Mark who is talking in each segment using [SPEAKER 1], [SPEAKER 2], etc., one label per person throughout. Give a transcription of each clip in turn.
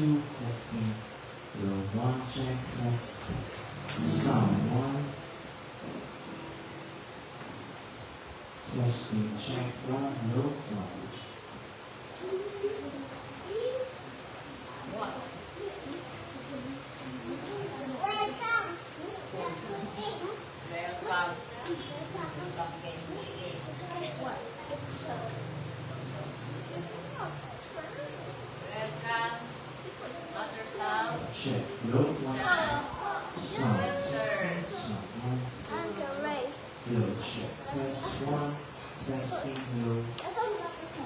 [SPEAKER 1] 2, testing. Load 1, check, test. Sound 1. Testing, check 1, load 1. Check, load 1. Sound, testing, sound 1. Load, check, test 1. Testing, load.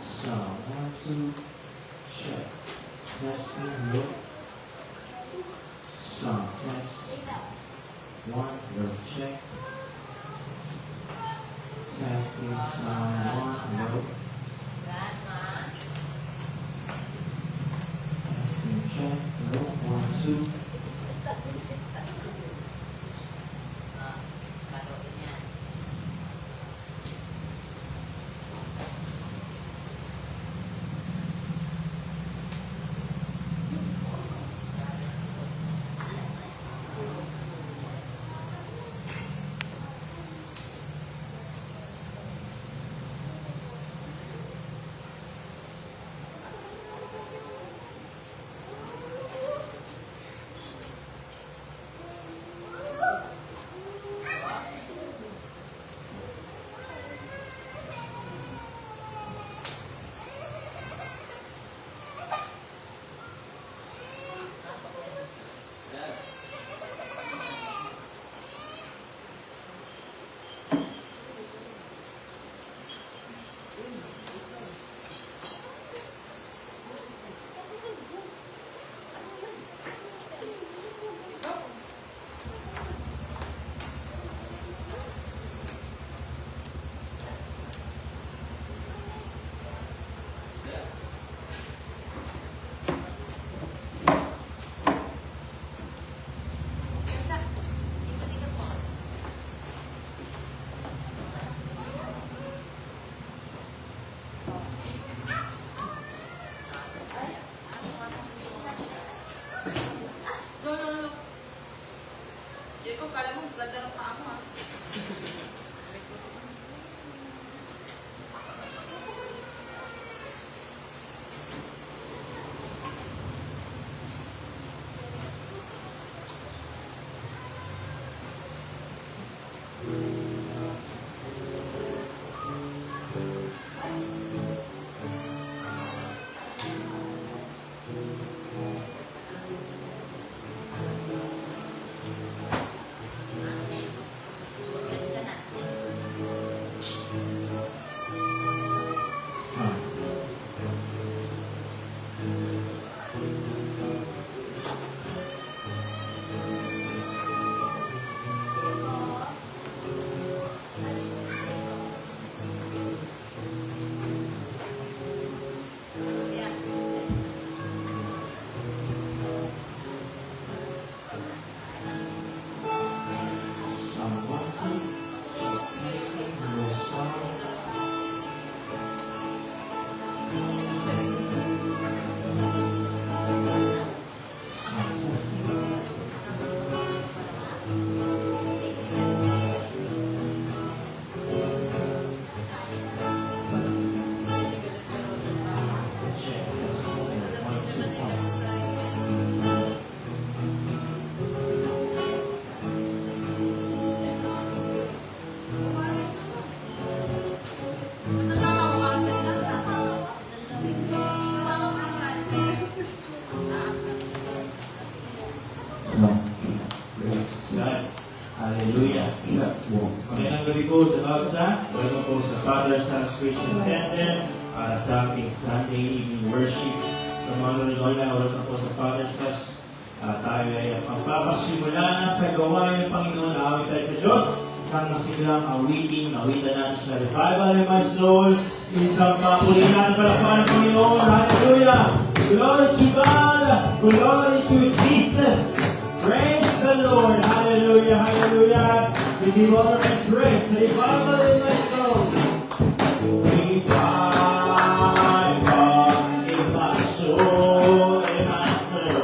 [SPEAKER 1] Sound 1, 2. Check, testing, load. Sound, test 1. Load, check. Testing, sound 1. Load. Testing, check. Load 1, 2. Hallelujah. Magandang gabi po sa Bausa. Welcome po sa Father's House Christian Center para sa ating Sunday evening worship. Sa mga nanonood na, welcome po sa Father's House. Tayo ay magpapasimula na sa gawain ng Panginoon na awit tayo sa Diyos. Ang silang awitin natin sa revival in my soul. Isang papulitan natin palakpakan ng Panginoon. Hallelujah! Glory to God! Glory to Jesus! Praise the Lord! Hallelujah! Hallelujah! We give honor and praise. Revival in my soul. Revival in my soul, in my soul.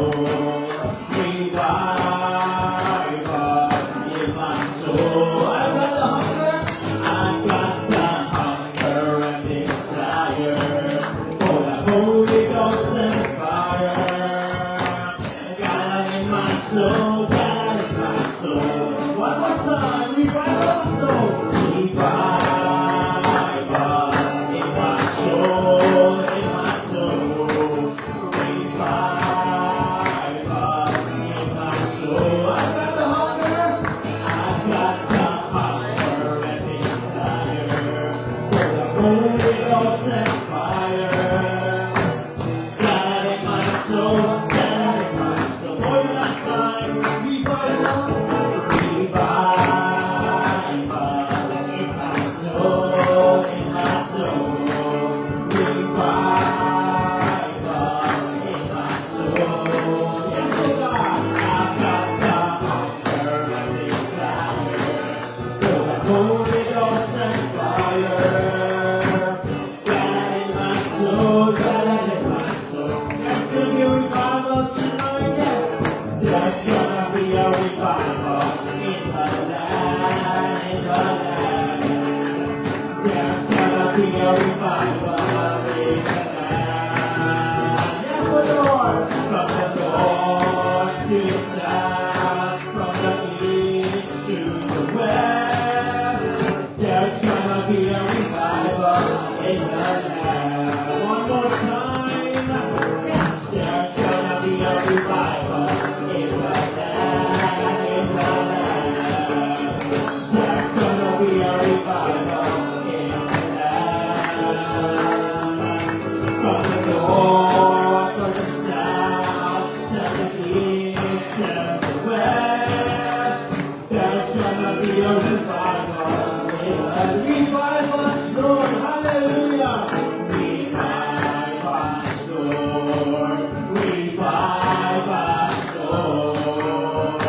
[SPEAKER 1] Revive us, Lord. Hallelujah.
[SPEAKER 2] Revive us, Lord. Revive us, Lord.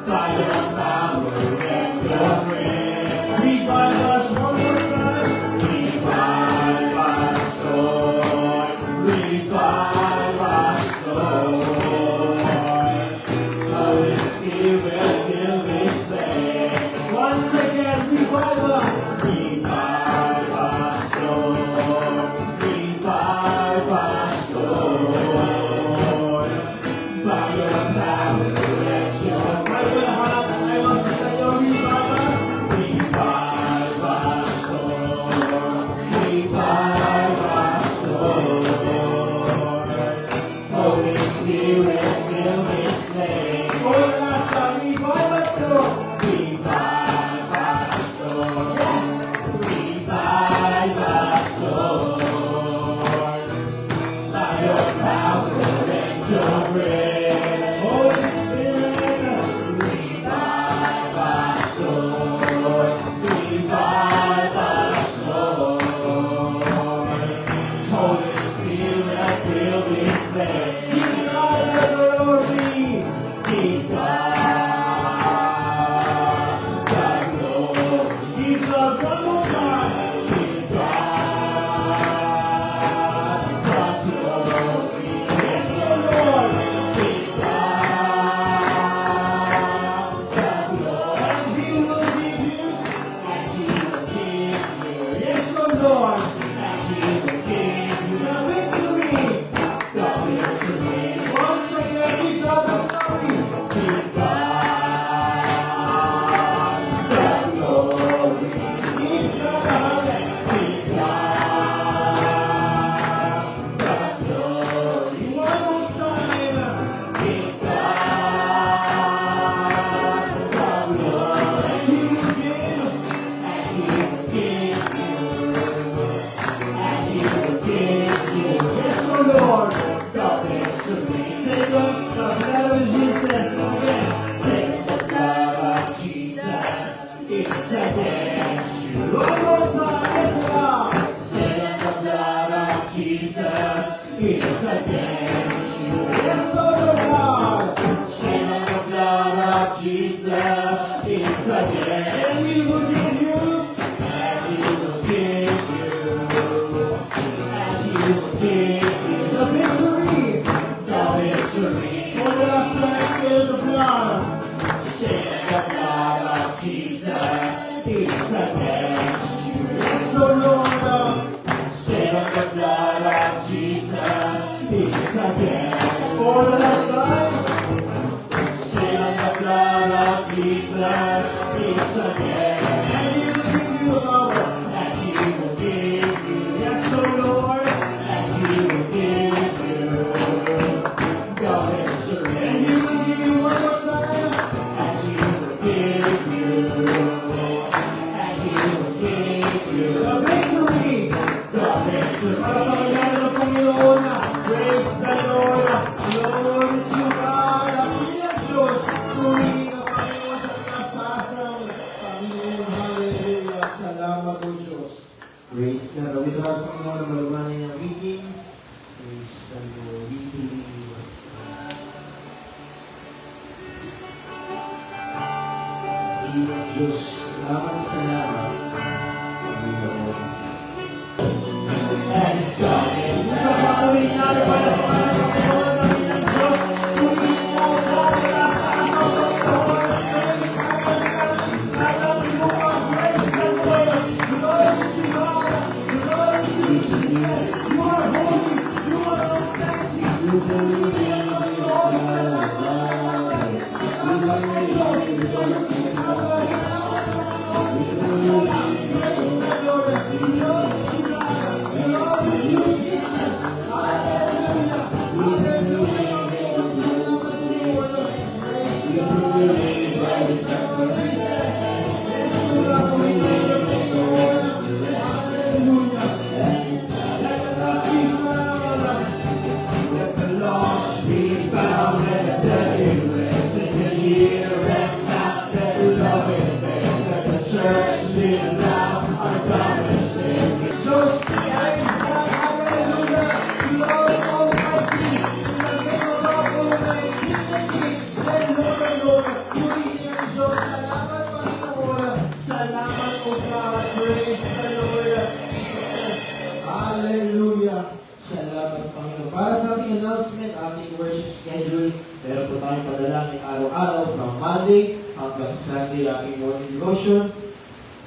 [SPEAKER 2] By your power and your grace.
[SPEAKER 1] Revive us one more time.
[SPEAKER 2] Revive us, Lord. Revive us, Lord. Holy Spirit, fill this place.
[SPEAKER 1] Once again, revive us.
[SPEAKER 2] Revive us, Lord. Revive us, Lord. By your power and your
[SPEAKER 1] Ay, lahat ay sa tayo, revive us.
[SPEAKER 2] revive us, Lord. Revive us, Lord. Holy Spirit, fill this place.
[SPEAKER 1] O last time, revive us, Lord.
[SPEAKER 2] Revive us, Lord. Revive us, Lord. By your power and your grace.
[SPEAKER 1] Holy Spirit.
[SPEAKER 2] Revive us, Lord. Revive us, Lord. Holy Spirit, fill this place.
[SPEAKER 1] Give God the glory.
[SPEAKER 2] Give God the glory.
[SPEAKER 1] Give God one more time.
[SPEAKER 2] Give God the glory.
[SPEAKER 1] Yes, O Lord.
[SPEAKER 2] Give God the glory.
[SPEAKER 1] And He will give you.
[SPEAKER 2] And He will give you.
[SPEAKER 1] Yes, O Lord.
[SPEAKER 2] And He will give you
[SPEAKER 1] The victory.
[SPEAKER 2] the victory.
[SPEAKER 1] Once again, give God the glory.
[SPEAKER 2] Give God the glory.
[SPEAKER 1] Give God the honor.
[SPEAKER 2] Give God the glory.
[SPEAKER 1] One more time.
[SPEAKER 2] Give God the glory.
[SPEAKER 1] He will give.
[SPEAKER 2] And He will give you. And He will give you
[SPEAKER 1] Yes, O Lord.
[SPEAKER 2] the victory.
[SPEAKER 1] Say the blood of Jesus again.
[SPEAKER 2] Say the blood of Jesus is against you.
[SPEAKER 1] One more time. Yes, God.
[SPEAKER 2] Say that the blood of Jesus is against you.
[SPEAKER 1] Yes, O Lord.
[SPEAKER 2] Say that the blood of Jesus is against you.
[SPEAKER 1] And He will give you.
[SPEAKER 2] And He will give you. And He will give you
[SPEAKER 1] The victory.
[SPEAKER 2] the victory.
[SPEAKER 1] For the last time, say the blood.
[SPEAKER 2] Say that the blood of Jesus is against you.
[SPEAKER 1] Yes, O Lord.
[SPEAKER 2] Say that the blood of Jesus is against you.
[SPEAKER 1] For the last time.
[SPEAKER 2] Say that the blood of Jesus is against you.
[SPEAKER 1] And He will give you power.
[SPEAKER 2] And He will give you.
[SPEAKER 1] Yes, O Lord.
[SPEAKER 2] And He will give you the victory.
[SPEAKER 1] And He will give you one more time.
[SPEAKER 2] And He will give you. And He will give you
[SPEAKER 1] The victory.
[SPEAKER 2] the victory.
[SPEAKER 1] Para sa kanya ng Panginoon. Praise the Lord. Glory to God. Ang inyong Diyos. Purihin ang Panginoon sa kastasan. Panginoon, hallelujah. Salamat o Diyos. Praise God. With God, Panginoon, na malumanin ang reading. Praise the Lord. We believe. Panginoon Diyos, salamat. Panginoon.
[SPEAKER 2] And it's coming.
[SPEAKER 1] Sa papuri natin para sa mga Panginoon ng inyong Diyos, purihin mo ang lahat sa ang Panginoon. Praise the Lord. Glory to God. Glory to Jesus. You are holy. You are almighty. You are Panginoon. Hallelujah.
[SPEAKER 2] God. Praise the Lord. Hallelujah. Salamat, Panginoon. Para sa ating announcement, ating worship schedule, meron po tayong padalangin araw-araw from Monday hanggang Sunday, ating morning devotion,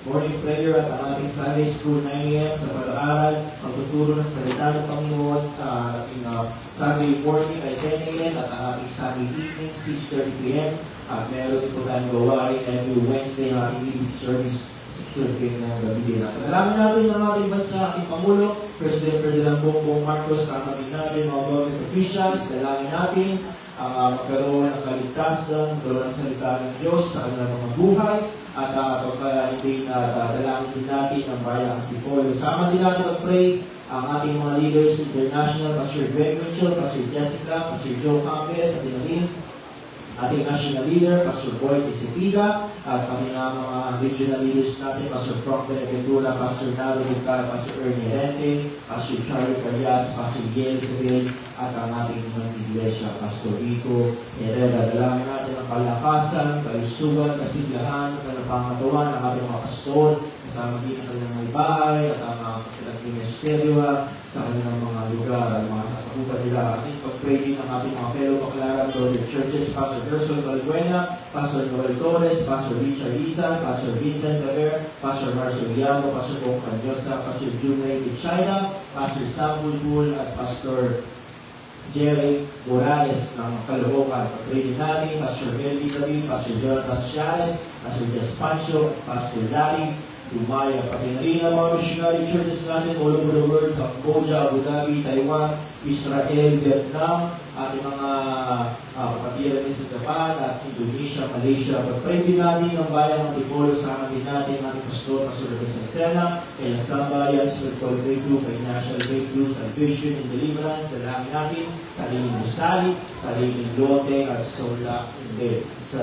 [SPEAKER 2] morning prayer at ang ating Sunday school 9 a.m. sa pag-aaral, pagtuturo ng salita ng Panginoon, ating Sunday morning ay 10 a.m. at ang ating Sunday evening 6:30 p.m. At meron din po tayong gawain every Wednesday ng ating evening service 6:30 p.m. ng gabi din. At pagdalangin natin ng ating bansa, ating Pangulo, President Ferdinand Bongbong Marcos, ang ating natin, mga government officials, dalangin natin ang magkaroon ng kaligtasan, magkaroon ng salita ng Diyos sa kanilang mga buhay, at pagkaintin at dalangin din natin ang bayang Antipolo. Sama din natin mag-pray ang ating mga leaders international, Pastor Greg Mitchell, Pastor Jessica, Pastor Joe Campbell, at din ating national leader, Pastor Boyd Isipida, at kami nga mga regional leaders natin, Pastor Frank Benaventura, Pastor Nalo Bucar, Pastor Ernie Rente, Pastor Charlie Carrias, Pastor Yel Seville, at ang ating mga iglesia, Pastor Rico Herrera. Dalangin natin ang kalakasan, kalusugan, kasiglahan, kanapangatawan ng ating mga pastor, kasama din ang kanilang may bahay, at ang kanilang ministeryo sa kanilang mga lugar, at mga kasakupan nila. Ating pag-pray din ang ating mga fellow Baclaran Brother Churches, Pastor Gerson Valbuena, Pastor Noel Torres, Pastor Richard Isa, Pastor Vincent Xavier, Pastor Marcio Villago, Pastor Bong Canjosa, Pastor Junay China, Pastor Sam Bulbul, at Pastor Jerry Morales ng Caloocan. Pag-pray din natin, Pastor Melly David, Pastor Jonathan Ciales, Pastor Jess Pancho, Pastor Larry Lumaya. Pati na rin ang mga missionary churches natin all over the world, Cambodia, Abu Dhabi, Taiwan, Israel, Vietnam, ating mga kapatiran din sa Japan, at Indonesia, Malaysia. Pag-pray din natin ang bayang Antipolo, sa atin natin, ating pastor, Pastor Rizal Sena, kaya Sambayan, Spiritual Breakthrough, Financial Breakthrough, Salvation and Deliverance, dalangin natin, sariling Musali, sariling Lote, at Sola, hindi, sa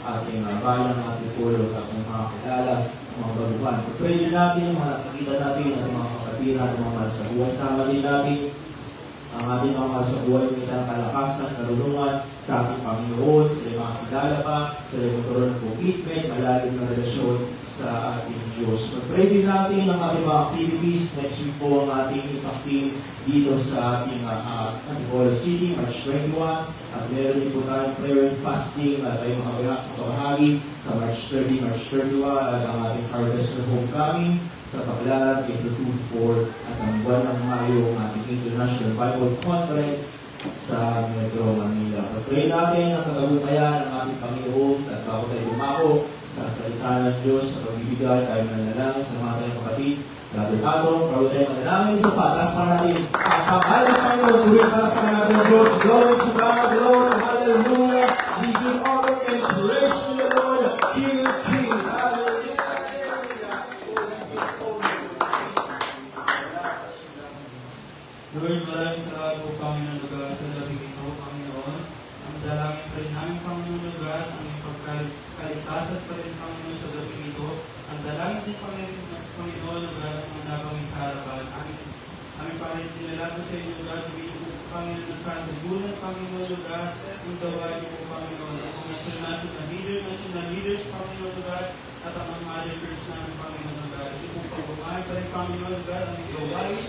[SPEAKER 2] ating bayang Antipolo, at mga kilala, mga baguhan. Pag-pray din natin, mga nakakita natin, at mga kapatiran, mga mahal sa buhay. Sama din natin ang ating mga mahal sa buhay, ng kalakasan, karunungan sa ating Panginoon, sila mga kilala pa, sila magkaroon ng commitment, malalim na relasyon sa ating Diyos. Pag-pray din natin ang ating mga activities. Next week po ang ating impact team dito sa ating Antipolo City, March 21. At meron din po tayong prayer and fasting at tayo makabahagi sa March 30, March 31, at ang ating Harvest of Homecoming sa Baclaran, April 2-4, at ang buwan ng Mayo, ang ating International Bible Conference sa Metro Manila. Pag-pray natin ang kagabutayan ng ating Panginoon at bago tayo lumako sa salita ng Diyos sa pagbibigay, tayo mananalangin sa mga tayong kapatid. Brother Atong, bago tayo mananalangin sa patas pa natin ang kamay ng Panginoon, tuwing para sa natin ng Diyos. Glory to God, glory, hallelujah. We give honor and praise to the Lord, King of Kings. Hallelujah.
[SPEAKER 1] Lord, maraming salamat po, Panginoon, lugar sa labing ito, Panginoon. Ang dalangin pa rin namin, Panginoon, lugar, ang pagkaligtasan pa rin, Panginoon, sa labing ito. Ang dalangin din, Panginoon, lugar, ang mga nagawin sa harapan. Aming Panginoon, tinalago sa inyo, lugar, sabihin po, Panginoon, ng kantagunan, Panginoon, lugar, ang gawain po, Panginoon, ang mga national leaders, Panginoon, lugar, at ang mga mother church namin, Panginoon, lugar. Ito po, pagbumahay pa rin, Panginoon, lugar, ang gawain,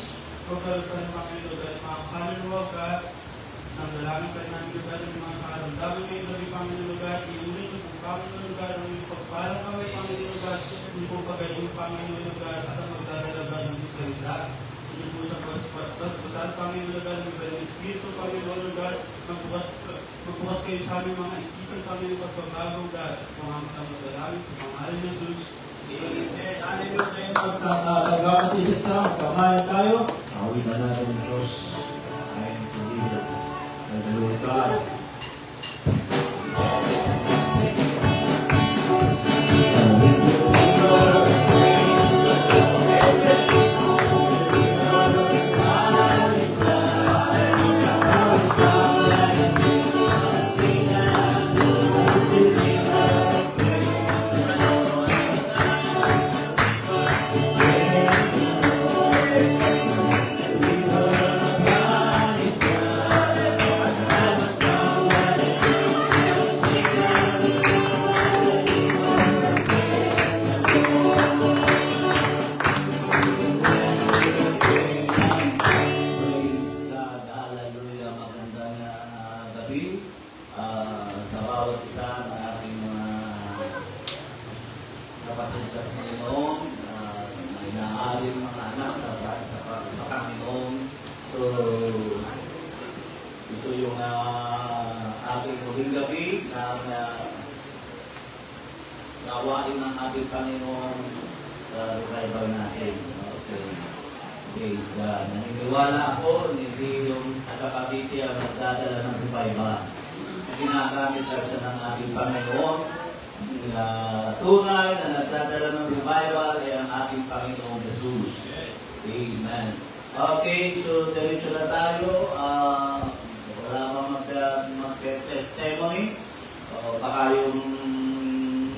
[SPEAKER 1] pagkalutan ng Panginoon, at mga kaluluwa ka, ng dalangin pa rin namin lugar, ng mga karamdaman ngayon, gabi Panginoon lugar, iulit ng Panginoon lugar, ang iyong pagparang kami, Panginoon lugar, hindi po pagaling Panginoon lugar, at ang magdadalaga ng iyong salita. Hindi po sa basbasan, Panginoon lugar, ng ibalang Espiritu, Panginoon lugar, magbukas kayo sa aming mga isipan, Panginoon, pagbabago, lugar, mga magdalangin sa pangalan ng Jesus.
[SPEAKER 2] Amen. Hallelujah. Pagkakasisip sa kamayan tayo, awit na natin ng Diyos. Ayon sa Biblia. Hallelujah God.
[SPEAKER 3] kapatid sa Panginoon, may naaring mga anak sa Panginoon. So, ito yung ating huling gabi ng gawain ng ating Panginoon sa revival natin. Okay. Praise God. Naniniwala ako, hindi yung taga-Cavite ang nagdadala ng revival. Ginagamit kasi ng ating Panginoon. Tunay na nagdadala ng revival ay ang ating Panginoon Jesus. Amen. Okay, so diretso na tayo. Wala bang mag-testimony? Baka yung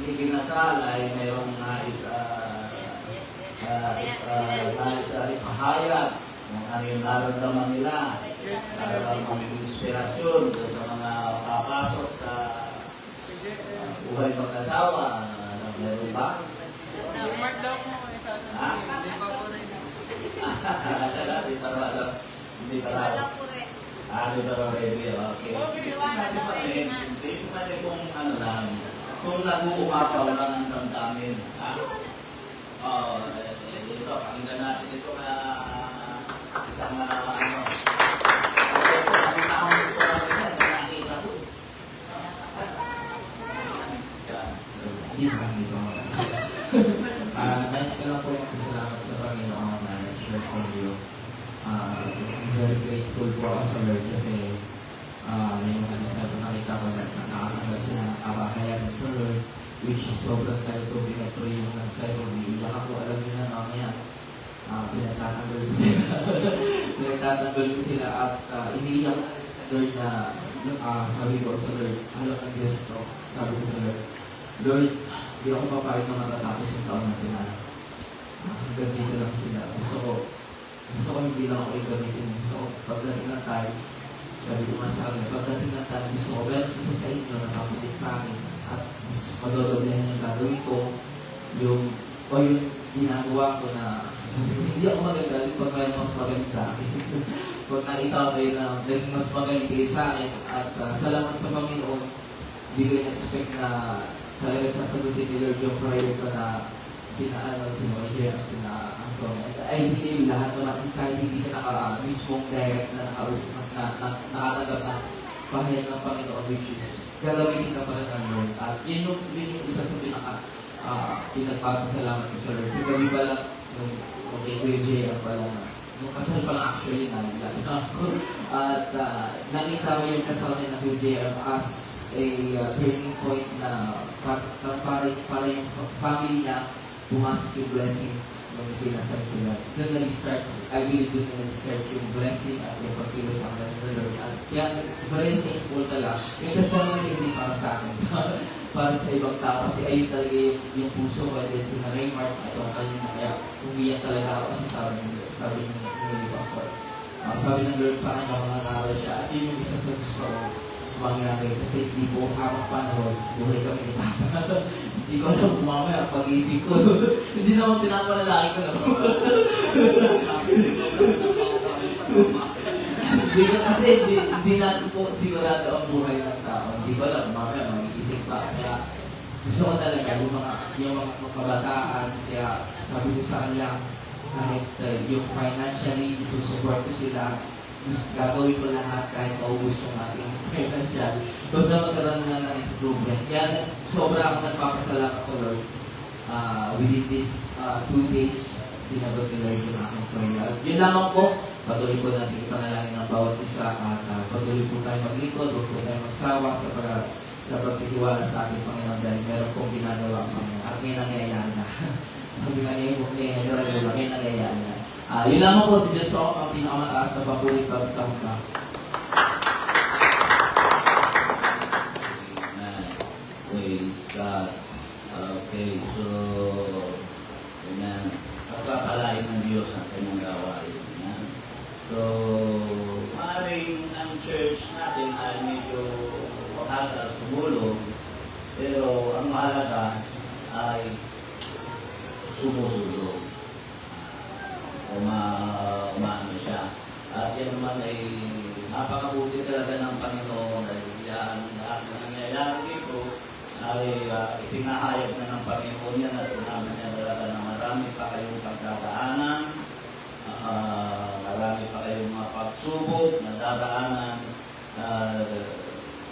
[SPEAKER 3] ikinasal ay mayroong nais ipahayag kung ano yung nararamdaman nila para mag-inspirasyon sa mga papasok sa buhay mag-asawa. Meron ba? Ha? Hindi para ready. Okay. Hindi pa rin kung ano lang. Kung nag-uumapaw lang ang samsamin. Ito, pakinggan natin ito na isang ano. Ang taong ito na nakita ko.
[SPEAKER 4] Hindi ba dito mga nais ko lang po yung salamat sa Panginoon na share ko niyo. I'm very grateful po ako sa Lord kasi yung nakita ko na nakakagawa sila ng kabahayan sa Lord, which is sobrang tayo ito pinag-pray yung nag-side of me. Iyak ako, alam niyo na mamaya pinatatanggal ko sila. Pinatatanggal ko sila at iniiyak ko sa Lord na sabi ko sa Lord, alam ng Diyos to, sabi ko sa Lord, Lord, hindi ako papayag na matatapos yung taon na pinala. Hanggang dito lang sila. Gusto ko hindi lang ako igamitin. Gusto ko, pagdating na tayo, sabi ko nga sa akin, pagdating na tayo, gusto ko, well, isa sa inyo na kapilit sa akin at madodoblehan yung gagawin ko, yung ginagawa ko na hindi ako magagaling pag may mas magaling sa akin. Pag nakita ko kayo na mas magaling kayo sa akin at salamat sa Panginoon, hindi ko in-expect na talaga sasagutin ni Lord yung prayer ko na sina Moshe, sina Antonio. Ay, hindi lahat naman, kahit hindi ka mismong direct na nakatanggap na pahayag ng Panginoon, which is gagamitin ka pala ng Lord. At yun yung isa sa pinagpapasalamat ko sa Lord. Yung gabi pa lang, nung kay Kuya Jay, nung kasal pa lang actually nalilala ako. At nakita ko yung kasal ni na Kuya Jay as a turning point na para yung family niya pumasok yung blessing nung pinasal sila. Doon nag-start, I believe doon nag-start yung blessing at yung pagpilas sa akin ng Lord. At kaya, very thankful talaga. Yung kasama na hindi para sa akin. Para sa ibang tao. Kasi ayun talaga yung puso ko. Dahil sila Raymart at yung kanina. Kaya umiyak talaga ako kasi sabi ni Pastor. Sabi ng Lord sa akin na mangangaral siya. At yun yung isa sa gusto ko mangyari. Kasi hindi po habang panahon, buhay kami ni Papa. Hindi ko alam kung mamaya pag-isip ko. Hindi naman pinapalalaki ko lang. Kasi hindi natin po sigurado ang buhay ng tao. Hindi ba lang mamaya mag-iisip pa. Kaya gusto ko talaga yung mga kabataan. Kaya sabi ko sa kanila, kahit yung financially, isusupport ko sila, gagawin ko lahat kahit maubos yung ating financial. Basta magkaroon na ng improvement. Kaya sobra ako nagpapasalamat ko, Lord. Within these 2 days, sinagot ni Lord yung aking prayer. Yun lamang po, patuloy po natin ipanalangin ng bawat isa at patuloy po tayo maglingkod, huwag po tayo magsawa sa pagtitiwala sa ating Panginoon dahil meron pong ginagawa ang Panginoon at may nangyayari na. Sabi nga niya yung may nangyayari na. Yun lamang po, si Diyos po ang pinakamataas na papulit para sa mga.
[SPEAKER 3] Amen. Praise God. Okay, so, amen. Pagpapalain ng Diyos ang kanyang gawain. Amen. So, maaaring ang church natin ay medyo makagal sumulong, pero ang mahalaga ay sumusulong. Umaano siya. At yan naman ay napakabuti talaga ng Panginoon dahil yan ang nangyayari dito ay ipinahayag na ng Panginoon yan at sinabi niya talaga na marami pa kayong pagdadaanan, marami pa kayong mga pagsubok na dadaanan,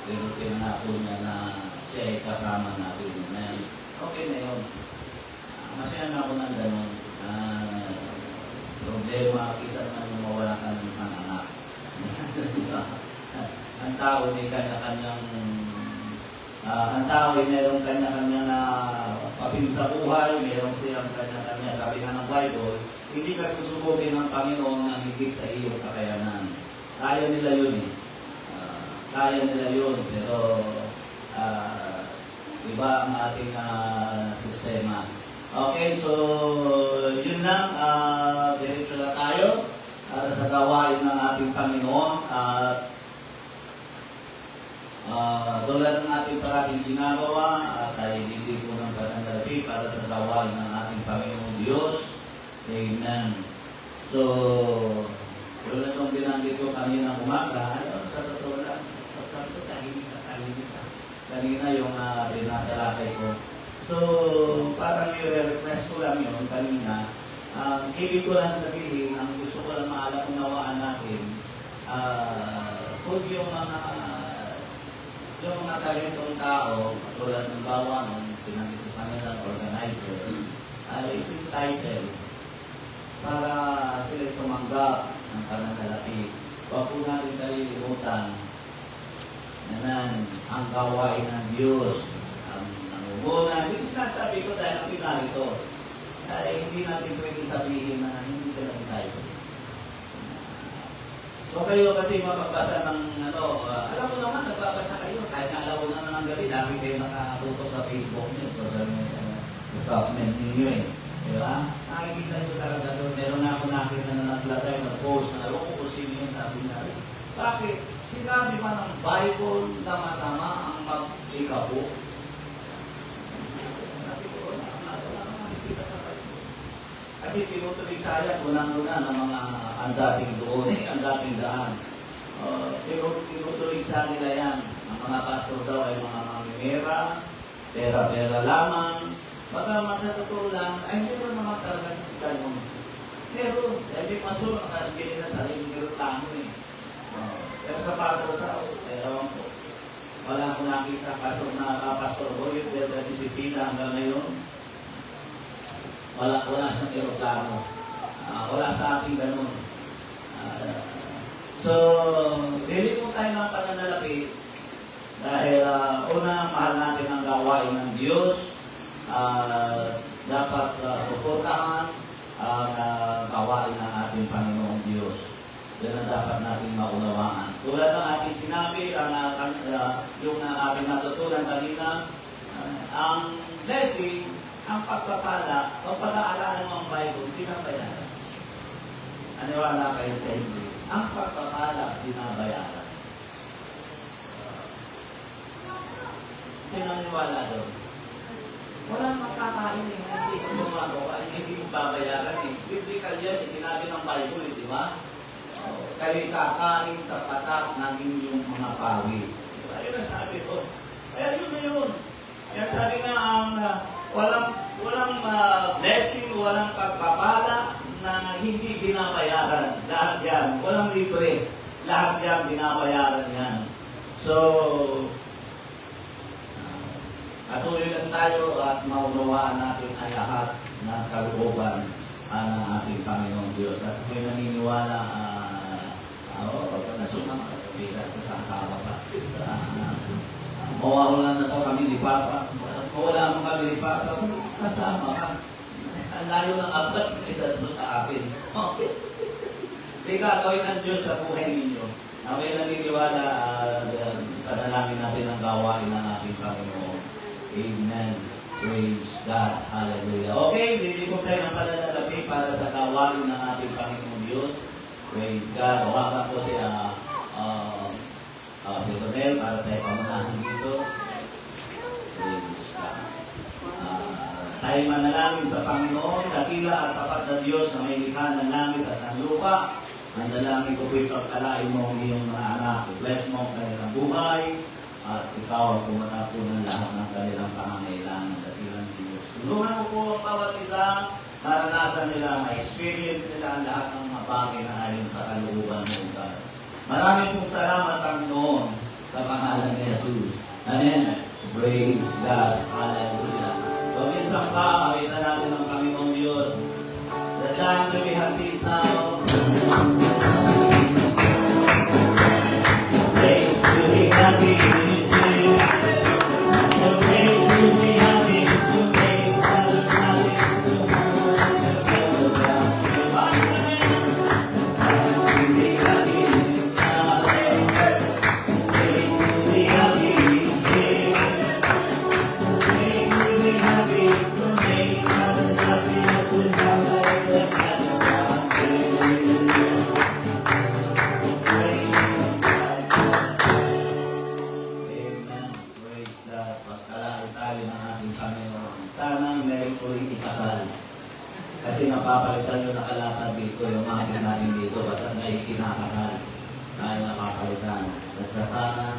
[SPEAKER 3] pero pinangako niya na siya ay kasama natin. Amen. Okay na yun. Masaya na ako ng ganun. Problema, isa naman mawala ka ng isang anak. Ang tao ay kanya-kanyang ang tao ay mayroong kanya-kanya na papil sa buhay, mayroong siyang kanya-kanya, sabi nga ng Bible, hindi ka susubukin ng Panginoon na higit sa iyong kakayanan. Kaya nila yun eh. Kaya nila yun, pero iba ang ating sistema. Okay, so yun lang, diretso na tayo para sa gawain ng ating Panginoon at tulad ng ating parating ginagawa at ay hindi ko ng pananalapi para sa gawain ng ating Panginoong Diyos. Amen. So, tulad ng binanggit ko kanina umaga, sa totoo lang, tahimik ka. Kanina yung binatalakay ko. So, parang i-request ko lang yun kanina. Ibig ko lang sabihin, ang gusto ko lang unawaan natin, kung yung mga talentong tao, tulad ng bawa ng sinanggit ko sa nila organizer, ay entitled para sila tumanggap ng pananalapi. Huwag po natin kalilimutan na ang gawain ng Diyos, ang nangubunan. Hindi sinasabi ko dahil ang pinarito. Ay hindi natin pwede sabihin na hindi sila entitled. So kayo kasi mapagbasa ng alam mo naman, nagbabasa kayo. Kahit na alaw na ng gabi, lagi kayo nakatuto sa Facebook niyo, social media, statement ninyo eh. Di ba? Nakikita nyo talaga doon. Meron na ako nakita na naglagay, nag-post, na alam ko kung sino yung sabi na rin. Bakit? Sinabi man ng Bible na masama ang mag-ikapo. Kasi tinutulig sayang, unang-una ng mga ang dating doon, ang dating daan. Tinutulig sa nila yan. Ang mga pastor daw ay mga mamimera, pera-pera lamang. Baka matatotoo lang, ay meron naman talaga ganun. Meron. Dahil may pastor, nakagili na sarili ng tamo eh. Pero sa pastor sa ewan ko. Wala akong nakita pastor ko, yung pera disiplina hanggang ngayon. Wala siyang eroplano. Wala sa ating ganun. So, dili mo tayo ng pananalapi dahil una, mahal natin ang gawain ng Diyos. Dapat suportahan ang gawain ng ating Panginoong Diyos. Yan ang dapat natin maunawaan. Tulad ng ating sinabi, yung ating natutunan kanina, ang blessing, ang pagpapala, o pag-aaralan mo ang Bible, binabayaran. Aniwala kayo sa English. Ang pagpapala, binabayaran. Sino naniwala doon? Walang makakain eh, hindi ko gumagawa, hindi mo babayaran eh. Biblical yan, sinabi ng Bible, di ba? Kayo'y kakain sa patak ng inyong mga pawis. Diba? Yun ang sabi ko. Kaya yun na yun. Kaya sabi nga, walang blessing, walang pagpapala na hindi binabayaran. Lahat yan. Walang libre. Lahat yan, binabayaran yan. So, patuloy lang tayo at maunawaan natin ang lahat ng kalooban ng ating Panginoong Diyos. At ako'y naniniwala, nasunang bigat ko sa asawa pa. Mawawalan na to kami ni Papa. Kung wala mo kami ni Papa, kasama ka. Ang layo ng apat, edad mo sa akin. Kaya gagawin ng Diyos sa buhay ninyo. Ako'y naniniwala, panalangin natin ang gawain ng ating Panginoon. Amen. Praise God. Hallelujah. Okay, hindi ko tayo ng pananalapi para sa gawain ng ating Panginoon Diyos. Praise God. Hawakan ko si Ronel para tayo pamunahan dito. Praise God. Tayo manalangin sa Panginoon, dakila at tapat na Diyos na may likha ng langit at ng lupa. Ang dalangin ko po ipagkalain mo ang iyong mga anak. Bless mo ang kanilang buhay. at ikaw ang pumanapo ng lahat ng kanilang pangangailangan at ilang Diyos. Tulungan mo po ang bawat isa, maranasan nila, ma-experience nila ang lahat ng mga bagay na ayon sa kalooban mo, God. Maraming pong salamat, Panginoon, sa pangalan ni Jesus. Amen. Praise God. Hallelujah. So, minsan pa, makita natin ang Panginoong Diyos. The time to be happy is now. Praise to be happy is you. The praise to be happy is to make others happy. To God. Time to be happy is now. Praise to be happy is you. Praise to be happy is to make others happy. To God. Kasi napapalitan yung nakalakad dito, yung mga natin dito, basta may kinakakal na yung napapalitan. At sana,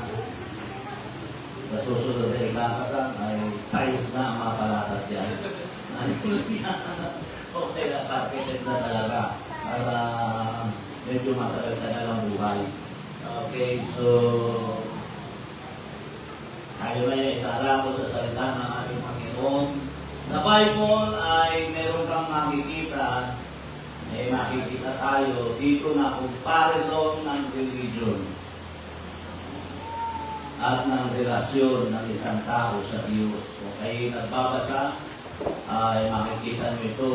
[SPEAKER 3] sa susunod na ikakasal, ay tiles na ang mga palakad dyan. Okay na, carpeted na talaga para medyo matagal-tagal ang buhay. Okay, so tayo na yung itara ko sa salita ng ating Panginoon. Sa Bible ay meron kang makikita, makikita tayo dito na comparison ng religion at ng relasyon ng isang tao sa Diyos. Kung kayo nagbabasa, ay makikita nyo ito.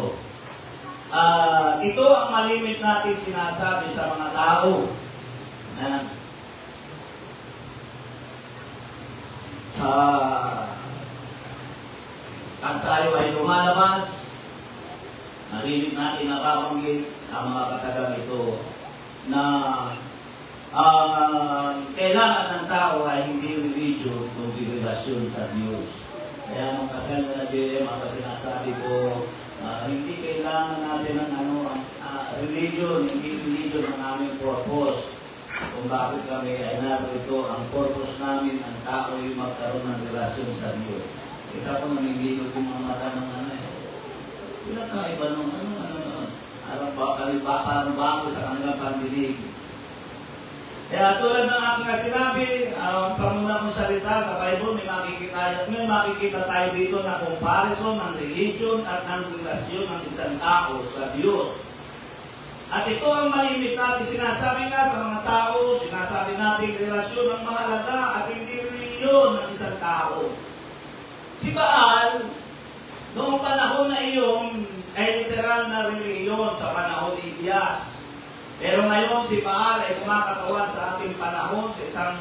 [SPEAKER 3] Ito ang malimit natin sinasabi sa mga tao na pag tayo ay lumalabas, narinig natin nababanggit ang mga katagang ito na kailangan ng tao ay hindi religion kundi relasyon sa Diyos. Kaya nung kasal na JM, ang sinasabi ko, hindi kailangan natin ng religion, hindi religion ang aming purpose. Kung bakit kami ay narito, ang purpose namin, ang tao ay magkaroon ng relasyon sa Diyos. Kita ko namimilog yung mga mata ng sila kaiba nung parang parang bago sa kanilang pandinig. Kaya tulad ng aking sinabi, pamuna kong salita sa Bible, may makikita tayo dito na comparison ng religion at ng relasyon ng isang tao sa Diyos. At ito ang malimit natin sinasabi nga sa mga tao, sinasabi natin relasyon ng mahalaga at hindi religion ng isang tao. Si Baal, noong panahon na iyon, ay literal na reliyon sa panahon ni Elias. Pero ngayon, si Baal ay kumakatawan sa ating panahon sa isang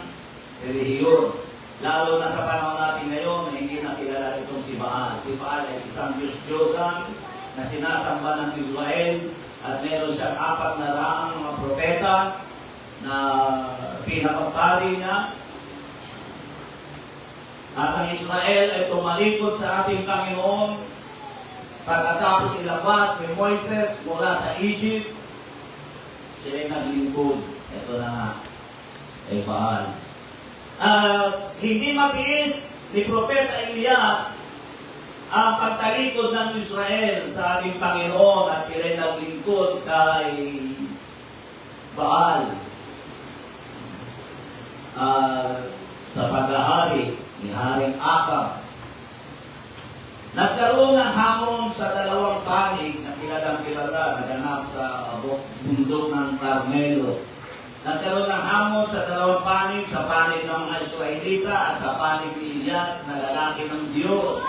[SPEAKER 3] reliyon. Lalo na sa panahon natin ngayon na hindi nakilala itong si Baal. Si Baal ay isang Diyos-Diyosan na sinasamba ng Israel at meron siyang 400 mga propeta na pinakapari niya. At ang Israel ay tumalikod sa ating Panginoon pagkatapos ilabas ni Moises mula sa Egypt. Sila ay naglingkod. Ito na nga, ay Baal. Hindi matiis ni Propeta Elias ang pagtalikod ng Israel sa ating Panginoon at sila ay naglingkod kay Baal. Sa paghahari ni Haring Akab. Nagkaroon ng hamon sa dalawang panig na kilalang-kilala naganap sa bundok ng Carmelo. Nagkaroon ng hamon sa dalawang panig, sa panig ng mga Israelita at sa panig ni Elias na lalaki ng Diyos.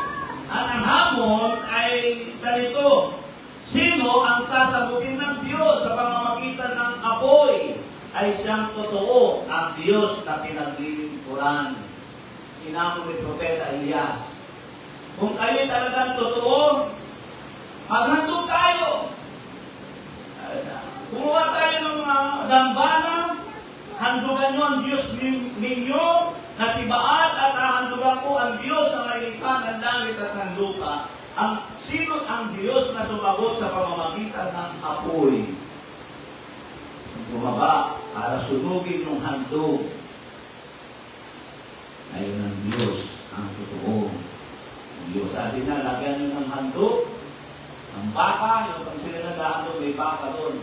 [SPEAKER 3] At ang hamon ay ganito, sino ang sasagutin ng Diyos sa pamamagitan ng apoy ay siyang totoo, ang Diyos na pinaglilingkuran. Inamo ni Propeta Elias. Kung kayo talagang totoo, maghandog tayo. Kumuha tayo ng dambana, handugan nyo ang Diyos ninyo na si Baal at hahandugan ko ang Diyos na malikha ng langit at ng lupa. Sino ang Diyos na sumagot sa pamamagitan ng apoy? Bumaba para sunugin yung handog. Ngayon ang Diyos ang totoo. Diyos, sabi na, lagyan nyo ng handog, ng baka, yung pag sila nag-handog, may baka doon.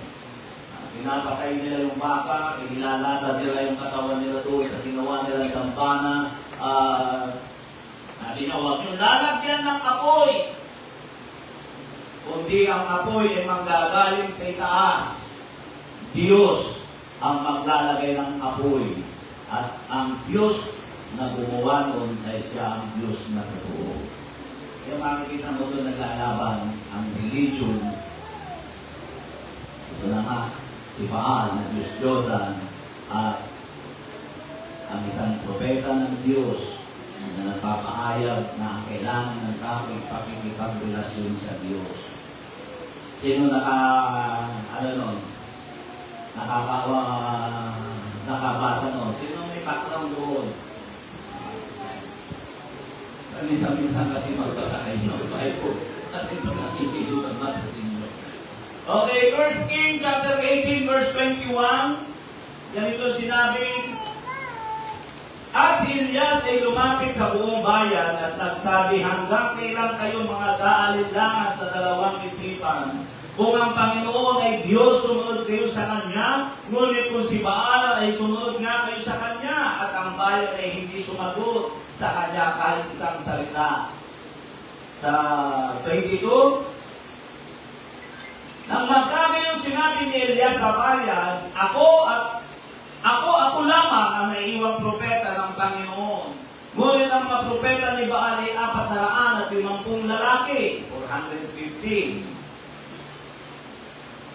[SPEAKER 3] Pinapatay nila yung baka, inilalatad nila yung katawan nila doon sa ginawa nila dampana. Sabi niya, huwag yung lalagyan ng apoy. Kundi ang apoy ay manggagaling sa itaas. Diyos ang maglalagay ng apoy. At ang Diyos na gumawa noon ay siya ang Diyos na totoo. Kaya makikita mo doon naglalaban ang religion. Ito na nga, si Baal na Diyos-Diyosan at ang isang propeta ng Diyos na nagpapahayag na ang kailangan ng tao ay pakikipagrelasyon sa Diyos. Sino nakabasa noon? Sino may background doon? Minsan kasi magbasa kayo ng Bible. At ito na ipilutan natin nyo. Okay, 1 Kings chapter 18 verse 21. Ganito sinabi, at si Elias ay lumapit sa buong bayan at nagsabi, hanggang kailan kayo mga kaalinlangan sa dalawang isipan? Kung ang Panginoon ay Diyos, sumunod kayo sa Kanya, ngunit kung si Baal ay sumunod nga kayo sa Kanya, at ang bayan ay hindi sumagot sa Kanya kahit isang salita. Sa 22, nang magkami yung sinabi ni Elias sa bayan, ako lamang ang naiwang propeta ng Panginoon. Ngunit ang mga propeta ni Baal ay 450 lalaki, 450.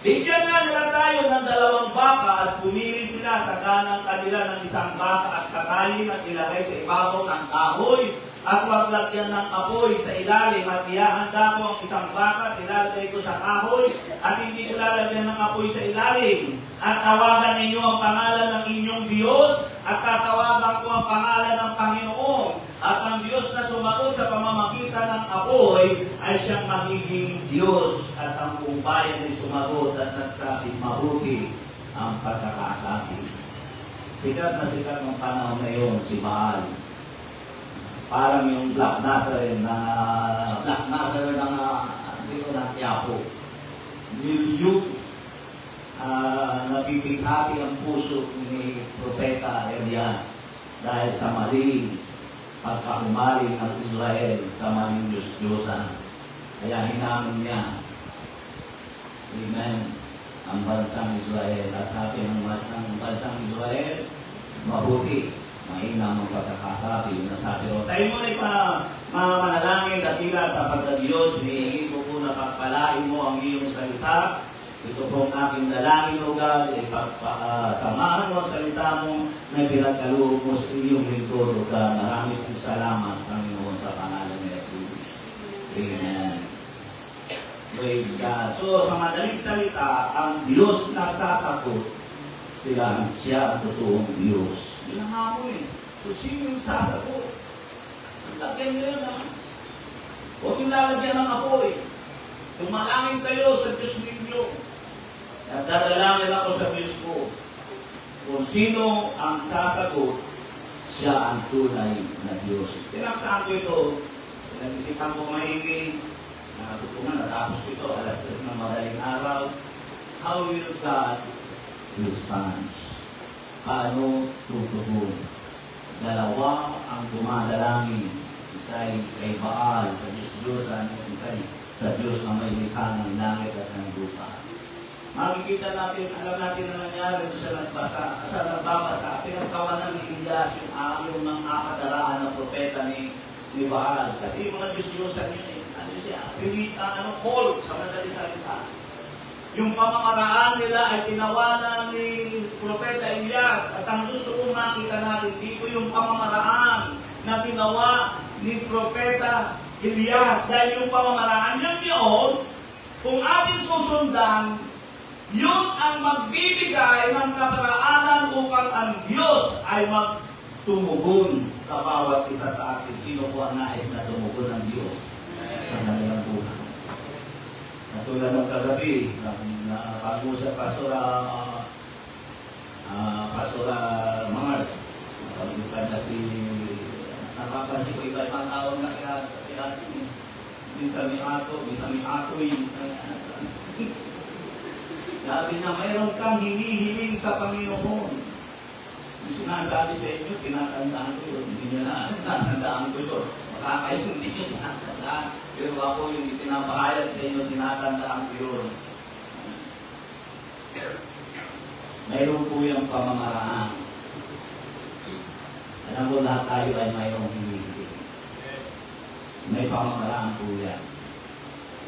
[SPEAKER 3] Bigyan nga nila tayo ng 2 baka at pumili sila sa ganang kanila ng 1 baka at katayin at ilagay sa ibabaw ng kahoy at huwag lagyan ng apoy sa ilalim at ihahanda ko ang 1 baka at ilalagay ko sa kahoy at hindi ko lalagyan ng apoy sa ilalim at tawagan ninyo ang pangalan ng inyong Diyos at tatawagan ko ang pangalan ng Panginoon at ang Diyos na sumagot sa pamamagitan ng apoy ay siyang magiging Diyos at ang buong bayan ay sumagot at nagsabi, mabuti ang pagkakasabi. Sikat ng panahon na yun, si Baal. Parang yung Black Nazarene ng Quiapo. Milyong nabibighati ang puso ni Propeta Elias dahil sa maling pagkahumaling ng Israel sa maling Diyos-Diyosan. Kaya hinamon niya, amen, ang bansang Israel at sabi ng bansang Israel, mabuti, mainam ang pagkakasabi. Yung nasabi ko, tayo mo na manalangin at tila tapat na Diyos, hinihingi ko po na pagpalain mo ang iyong salita. Ito pong aking dalangin, O God, ipagpasamahan mo ang salita mo na pinagkaloob mo sa iyong lingkod, O God. Marami pong salamat, Panginoon, sa pangalan ni Jesus. Amen. Praise God. So, sa madaling salita, ang Diyos na sasagot, siya ang totoong Diyos. Yun ang ako eh. Kung sino yung sasagot? Lagyan nyo na. Huwag yung lalagyan ng apoy. Tumalangin kayo sa Diyos ninyo. At dadalangin ako sa Diyos ko. Kung sino ang sasagot, siya ang tunay na Diyos. Tinaksaan ko ito. Pinag-isipan ko maigi. Nakatutungan, natapos ko ito. Alas 3 ng madaling araw. How will God respond? Paano tutugon? 2 ang dumadalangin. Isa ay kay Baal, sa Diyos-Diyosan, at isa ay sa Diyos na may likha ng langit at ng lupa. Makikita natin, alam natin na nangyari sa nagbabasa, pinagkawanan ni Elias yung mga kadaraan ng propeta ni Baal. Kasi yung mga Diyos-Diyosan yun call sa madali salita. Yung pamamaraan nila ay tinawanan ni propeta Elias. At ang gusto kong makita natin dito yung pamamaraan na tinawa ni propeta Elias. Dahil yung pamamaraan yun, kung atin susundan, yun ang magbibigay ng kaparaanan upang ang Diyos ay magtumugon sa bawat isa sa atin. Sino po ang nais na tumugon ng Diyos sa kanilang buhay? Natulad ng kagabi, pag-usap Pastora Mars, pag-usap na si Napapansin ko iba-ibang tawag na kaya minsan may ato, minsan may atoy. Sabi na mayroon kang hinihiling sa Panginoon. Yung sinasabi sa inyo, tinatandaan ko yun. Hindi nyo na, tinatandaan ko yun. Baka kayo hindi nyo tinatandaan. Pero ako yung itinapahayag sa inyo, tinatandaan ko yun. Mayroon po yung pamamaraan. Alam mo, lahat tayo ay mayroong hinihiling. May pamamaraan po yan.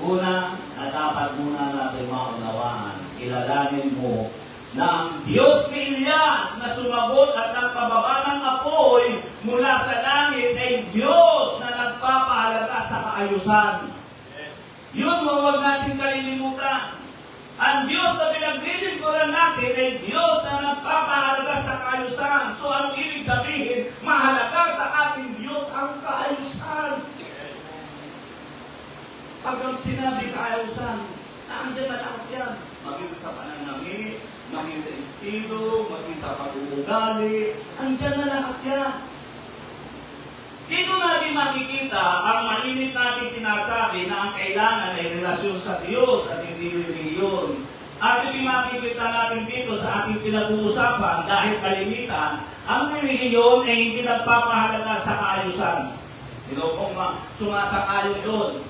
[SPEAKER 3] Una, na dapat muna natin maunawaan, kilalanin mo na ang Diyos ni Elias na sumagot at nagpababa ng apoy mula sa langit ay Diyos na nagpapahalaga sa kaayusan. Yun, huwag natin kalilimutan. Ang Diyos na pinaglilingkuran natin ay Diyos na nagpapahalaga sa kaayusan. So, anong ibig sabihin? Mahalaga sa ating Diyos ang kaayusan. Pag ang sinabi kaayusan, naandyan na lahat yan. Maging sa pananamit, maging sa estilo, maging sa pag-uugali, andyan na lahat yan. Dito natin makikita ang mainit nating sinasabi na ang kailangan ay relasyon sa Diyos at hindi reliyon. At hindi makikita natin dito sa ating pinag-uusapan dahil kalimitan, ang reliyon ay hindi nagpapahalaga sa kaayusan. Kung sumasakayon doon.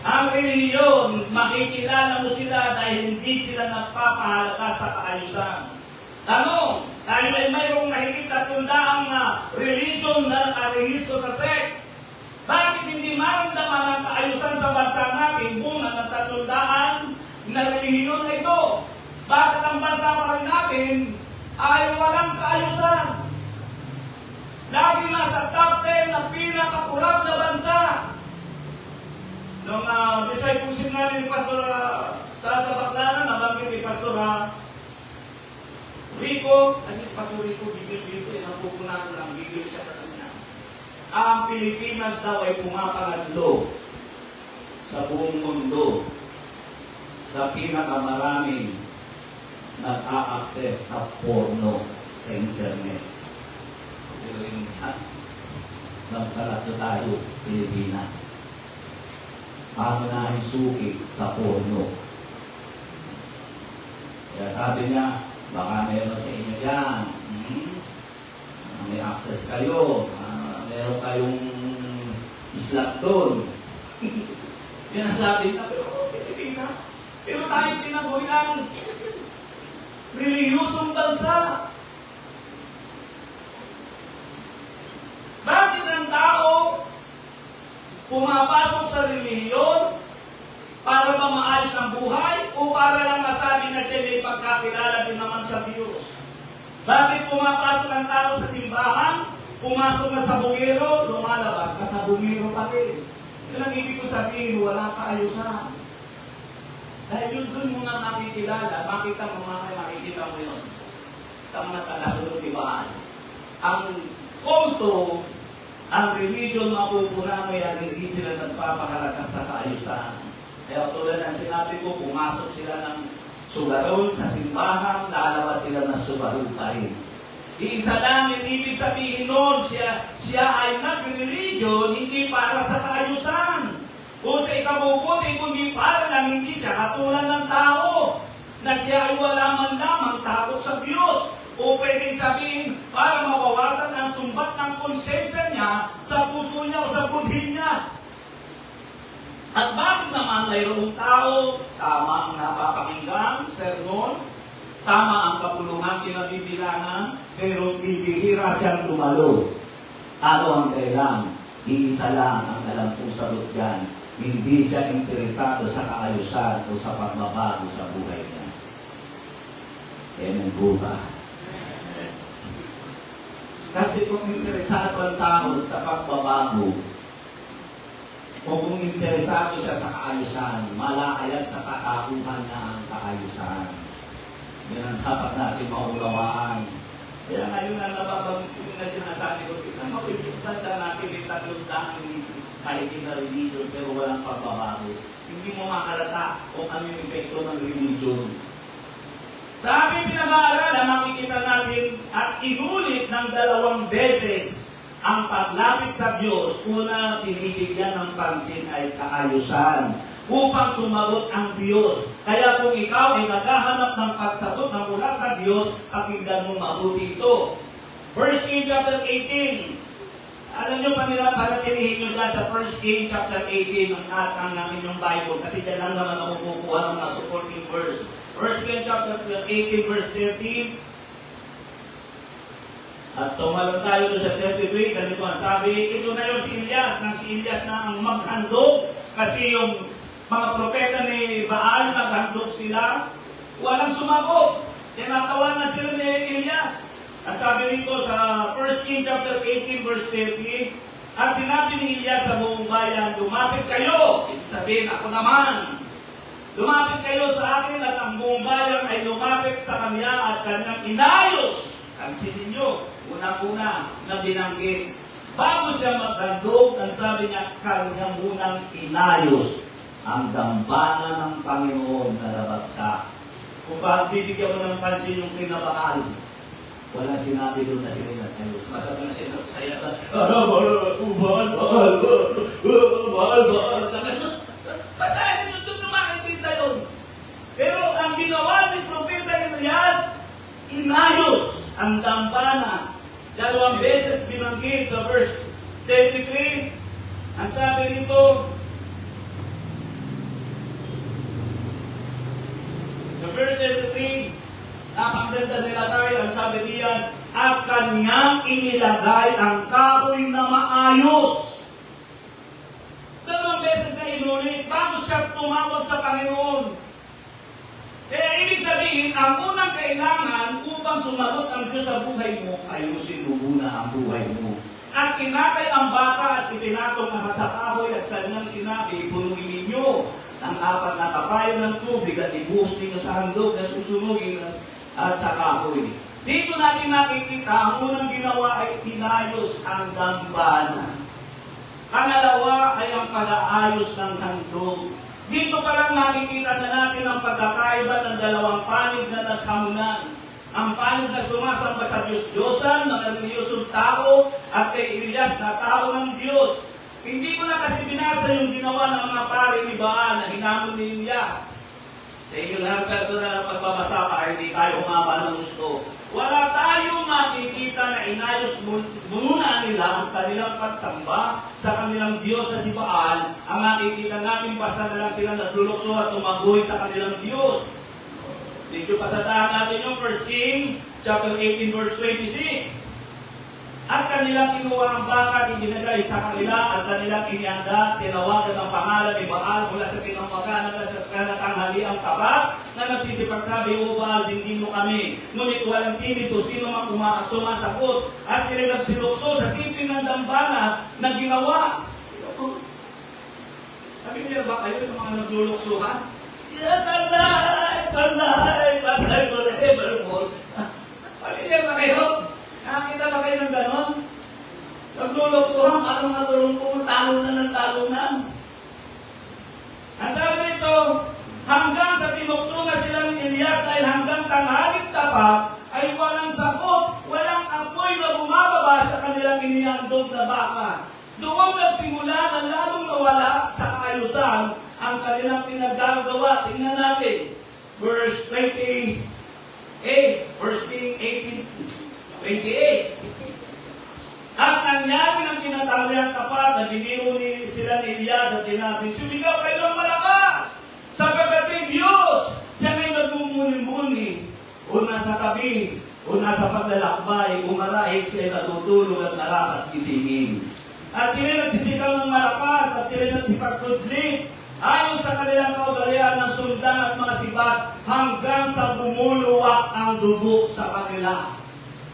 [SPEAKER 3] Ang reliyon, makikilala mo sila dahil hindi sila nagpapahalaga sa kaayusan. Tanong, tayo ay mayroong mahigit 300 religion na nakarehistro sa sect. Bakit hindi maramdaman ang kaayusan sa bansa natin kung ang 300 na religion na ito? Bakit ang bansa pa rin natin ay walang kaayusan? Lagi nasa top 10 na pinakakurap na bansa. Nung discipleship namin ni Pastor sa Baklaran, nabanggit ni Pastor Rico, kasi Pastor Rico, gigil dito, napupunan lang, gigil siya sa kanya. Ang Pilipinas daw ay pumapangatlo sa buong mundo sa pinakamaraming nag-a-access sa porno sa internet. Pero yung nagkalatlo tayo, Pilipinas. Pangunahing suki sa porno. Kaya sabi niya, baka meron sa inyo yan. May access kayo. Meron kayong slot doon. Yan ang sabi niya, pero Pilipinas. Pero tayo tinaboy ang reliyosong bansa. Bakit ang tao pumapasok sa relihiyon para ba maayos ang buhay o para lang masabi na siya may pagkakilala din naman sa Diyos? Bakit pumapasok ang tao sa simbahan, pumasok na sa bungero, lumalabas ka sa bungero pa rin? Yun ang ibig ko sabihin, wala kaayusan. Dahil yun doon mo na makikilala, makita mo yun sa mga tagasunod ibaan. Ang kulto, ang religion mapupuna mo yan, hindi sila nagpapahalaga sa kaayusan. Kaya tulad ng sinabi ko, pumasok sila ng sugarol sa simbahan, lalabas sila ng sugarol pa rin. Isa lang, ibig sabihin nun, siya ay nag-religion, hindi para sa kaayusan. Kung sa ikabubuti, kundi para lang hindi siya katulad ng tao, na siya ay wala man lamang takot sa Diyos. O pwedeng sabihin, para mabawasan ang sumbat ng konsensya niya sa puso niya o sa budhin niya. At bakit naman mayroong tao, tama ang napapakinggan, sermon, tama ang kapulungan, kinabibilangan, pero bibihira siyang tumalo. Ano ang kailang? Iisa lang ang alam kong sagot dyan. Hindi siya interesado sa kaayusan o sa pagbabago sa buhay niya. Amen po ba? Kasi kung interesado ang tao sa pagbabago, o kung interesado siya sa kaayusan, malakayag sa katakutan niya ang kaayusan. Yan ang dapat natin maunawaan. Kaya ngayon na nababanggit na sinasabi ko, tignan mo, bansa natin may 300 kahit na religion pero walang pagbabago. Hindi mo makalata kung ano yung epekto ng religion. Sa ating pinag-aaralan, makikita natin at inulit ng 2 beses ang paglapit sa Diyos, una pinibigyan ng pansin ay kaayusan upang sumagot ang Diyos. Kaya kung ikaw ay naghahanap ng pagsagot na mula sa Diyos, pakinggan mo mabuti ito. 1 Kings chapter 18. Alam nyo pa nila, para tinihin nyo dyan sa 1 Kings chapter 18 ang inyong Bible, kasi dyan lang naman ako kukuha ng mga supporting verse. 1 Kings chapter 18 verse 13. At tumalon tayo doon sa 33, ganito ang sabi, ito na yung si Elias, na si Elias na ang maghandog, kasi yung mga propeta ni Baal, naghandog sila, walang sumagot. Tinatawa na sila ni Elias. Ang sabi nito sa 1 Kings chapter 18 verse 30, at sinabi ni Elias sa buong bayan, lumapit kayo. Ibig sabihin, ako naman. Lumapit kayo sa akin at ang buong bayan ay lumapit sa kanya at kanyang inayos. Kansinin nyo, unang-una na binanggit. Bago siya maghandog, ang sabi niya, kanyang munang inayos ang dambana ng Panginoon na nabagsak. Kung bakit bibigyan mo ng pansin yung kinabaal, wala sinabi doon na sila inayos. Masabi na sila, saya ka, basahin nyo doon nung makikita yun. Pero ang ginawa ni Propeta Elias, inayos ang dambana. Dalawang beses binanggit sa verse 33. Ang sabi nito, sa verse 33, napakaganda nila tayo, ang sabi diyan, at kanyang inilagay ang kahoy na maayos. Dalawang beses na inulit, bago siya tumawag sa Panginoon. Kaya ibig sabihin, ang unang kailangan upang sumagot ang Diyos sa buhay mo, ayusin mo muna ang buhay mo. At kinakay ang baka at ipinatong ang sa kahoy at kanyang sinabi, punuin ninyo ang 4 na kapayo ng tubig at ibuhos ninyo sa handog na susunugin at sa kahoy. Dito natin makikita, ang unang ginawa ay tinayos ang dambana. Pangalawa ay ang pag-aayos ng handog. Dito pa lang nakikita na natin ang pagkakaiba ng dalawang panig na naghamunan. Ang panig na sumasamba sa Diyos-Diyosan, mga reliyosong tao, at kay Elias na tao ng Diyos. Hindi ko na kasi binasa yung ginawa ng mga pare ni Baal na hinamon ni Elias. Sa inyo lang personal na pagbabasa para hindi tayo humaba ng gusto. Wala tayong makikita na inayos muna nila ang kanilang pagsamba sa kanilang Diyos na si Baal. Ang makikita namin basta na lang sila naglulukso at tumagoy sa kanilang Diyos. Medyo pasadahan natin yung 1 Kings chapter 18 verse 26. At kanilang kinuha ang baka, ibinagay sa kanila, at kanilang inianda, tinawagan ang pangalan ni Baal mula sa tinamagan na tanghali ang tapat, na nagsisipagsabi, O Baal, dindin mo kami. Ngunit walang tinito, sino mang sumasagot. At sila nagsilukso sa siping ng dambana na ginawa. Sabi niya ba kayo ng mga nagluluksuhan? Yes, alive, alive, alive, forevermore. Pamilya ba kayo? Nakakita ba kayo ng ganon? Nagluluksuhan, parang natulong po, talunan ng talunan. Ang sabi nito, hanggang sa tinukso na sila ni Elias dahil hanggang tanghaling tapat, ay walang sagot, walang apoy na bumababa sa kanilang inihandog na baka. Doon nagsimula na lalong nawala sa kaayusan ang kanilang pinagagawa. Tingnan natin, verse 28, verse 18, 28. At nangyari ng tinatawag tapat na biniro sila ni Elias at sinabi, sumigaw kayo ng malakas sapagkat si Diyos siya may nagmumuni-muni o nasa tabi o nasa paglalakbay o marahil siya natutulog at narapat gisingin. At sila nagsisigaw ng malakas at sila nagsipagkudlit ayon sa kanilang kaugalian ng sundan at mga sibat hanggang sa bumuluwak ang dugo sa kanila.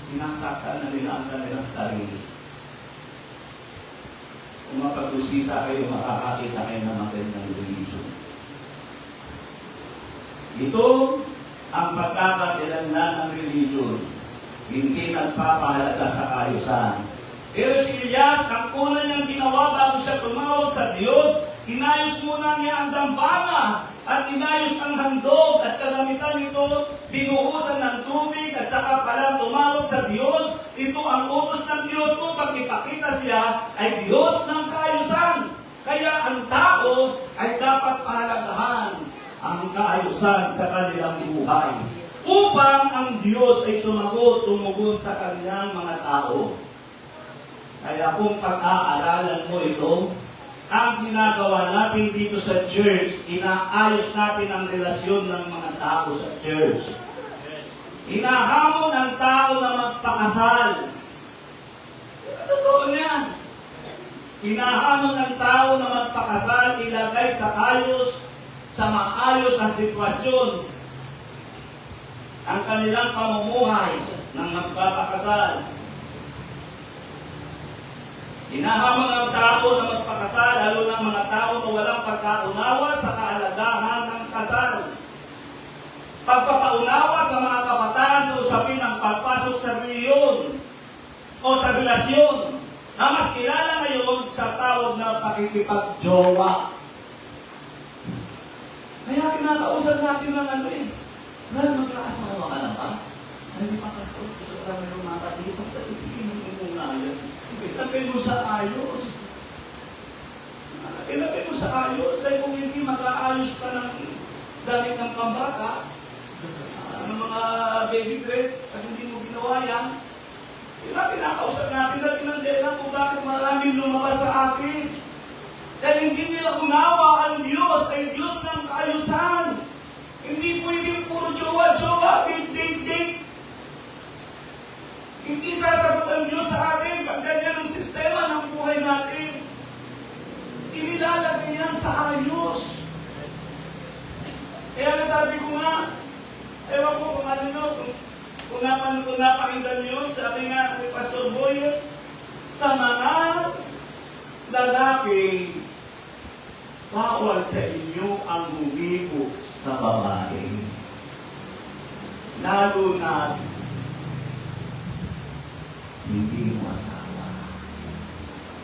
[SPEAKER 3] Sinasaktan na nila ang kanilang sarili. Kung mapag-usisa kayo, makakakita kayo ng magandang religion. Ito ang pagkakatilanlan ng religion. Hindi nagpapahalaga sa kaayusan. Pero si Elias, ang una niyang ginawa bago siya tumawag sa Diyos, Inayos muna niya ang dambana at inayos ang handog at kagamitan nito, binuhusan ng tubig at saka pala tumawag sa Diyos. Ito ang utos ng Diyos kung pagkipakita siya ay Diyos ng kaayusan. Kaya ang tao ay dapat pahalagahan ang kaayusan sa kanilang buhay upang ang Diyos ay tumugon sa kanyang mga tao. Kaya kung pag-aaralan mo ito, ang ginagawa natin dito sa church, inaayos natin ang relasyon ng mga tao sa church. Hinahamon ang tao na magpakasal. Totoo yan. Hinahamon ang tao na magpakasal, ilagay sa maayos ang sitwasyon ang kanilang pamumuhay ng magpapakasal. Hinahamon ang tao na magpakasal, lalo ng mga tao na walang pagkaunawa sa kahalagahan ng kasal. Pagpapaunawa sa mga kabataan sa usapin ng pagpasok sa reliyon o sa relasyon na mas kilala ngayon sa tawag na pakikipag-jowa. Kaya kinakausap natin ng ano eh, Brad, magkaasawa ka na ba? Ay, di pa pastor, gusto ka namin lumata dito. Ipigin mo muna yan. Ilapin mo sa ayos. Ilapin mo sa ayos. Dahil kung hindi mag-aayos ka ng damit ng pambata, ng mga baby dress, at hindi mo ginawa yan, pinakausap natin na pinandela kung bakit maraming lumabas sa akin. Dahil hindi nila unawa ang Diyos ay Diyos ng kaayusan. Hindi pwedeng puro jowa-jowa, date-date. Hindi sasagot ang Diyos sa atin pag ganyan ang sistema ng buhay natin. Inilalagay yan sa ayos. Kaya nasabi ko nga, ewan ko kung ano kung napakinggan nyo, sabi nga ni Pastor Boyer, sa mga lalaki, bawal sa inyo ang humibo sa babae. Lalo na hindi mo asawa.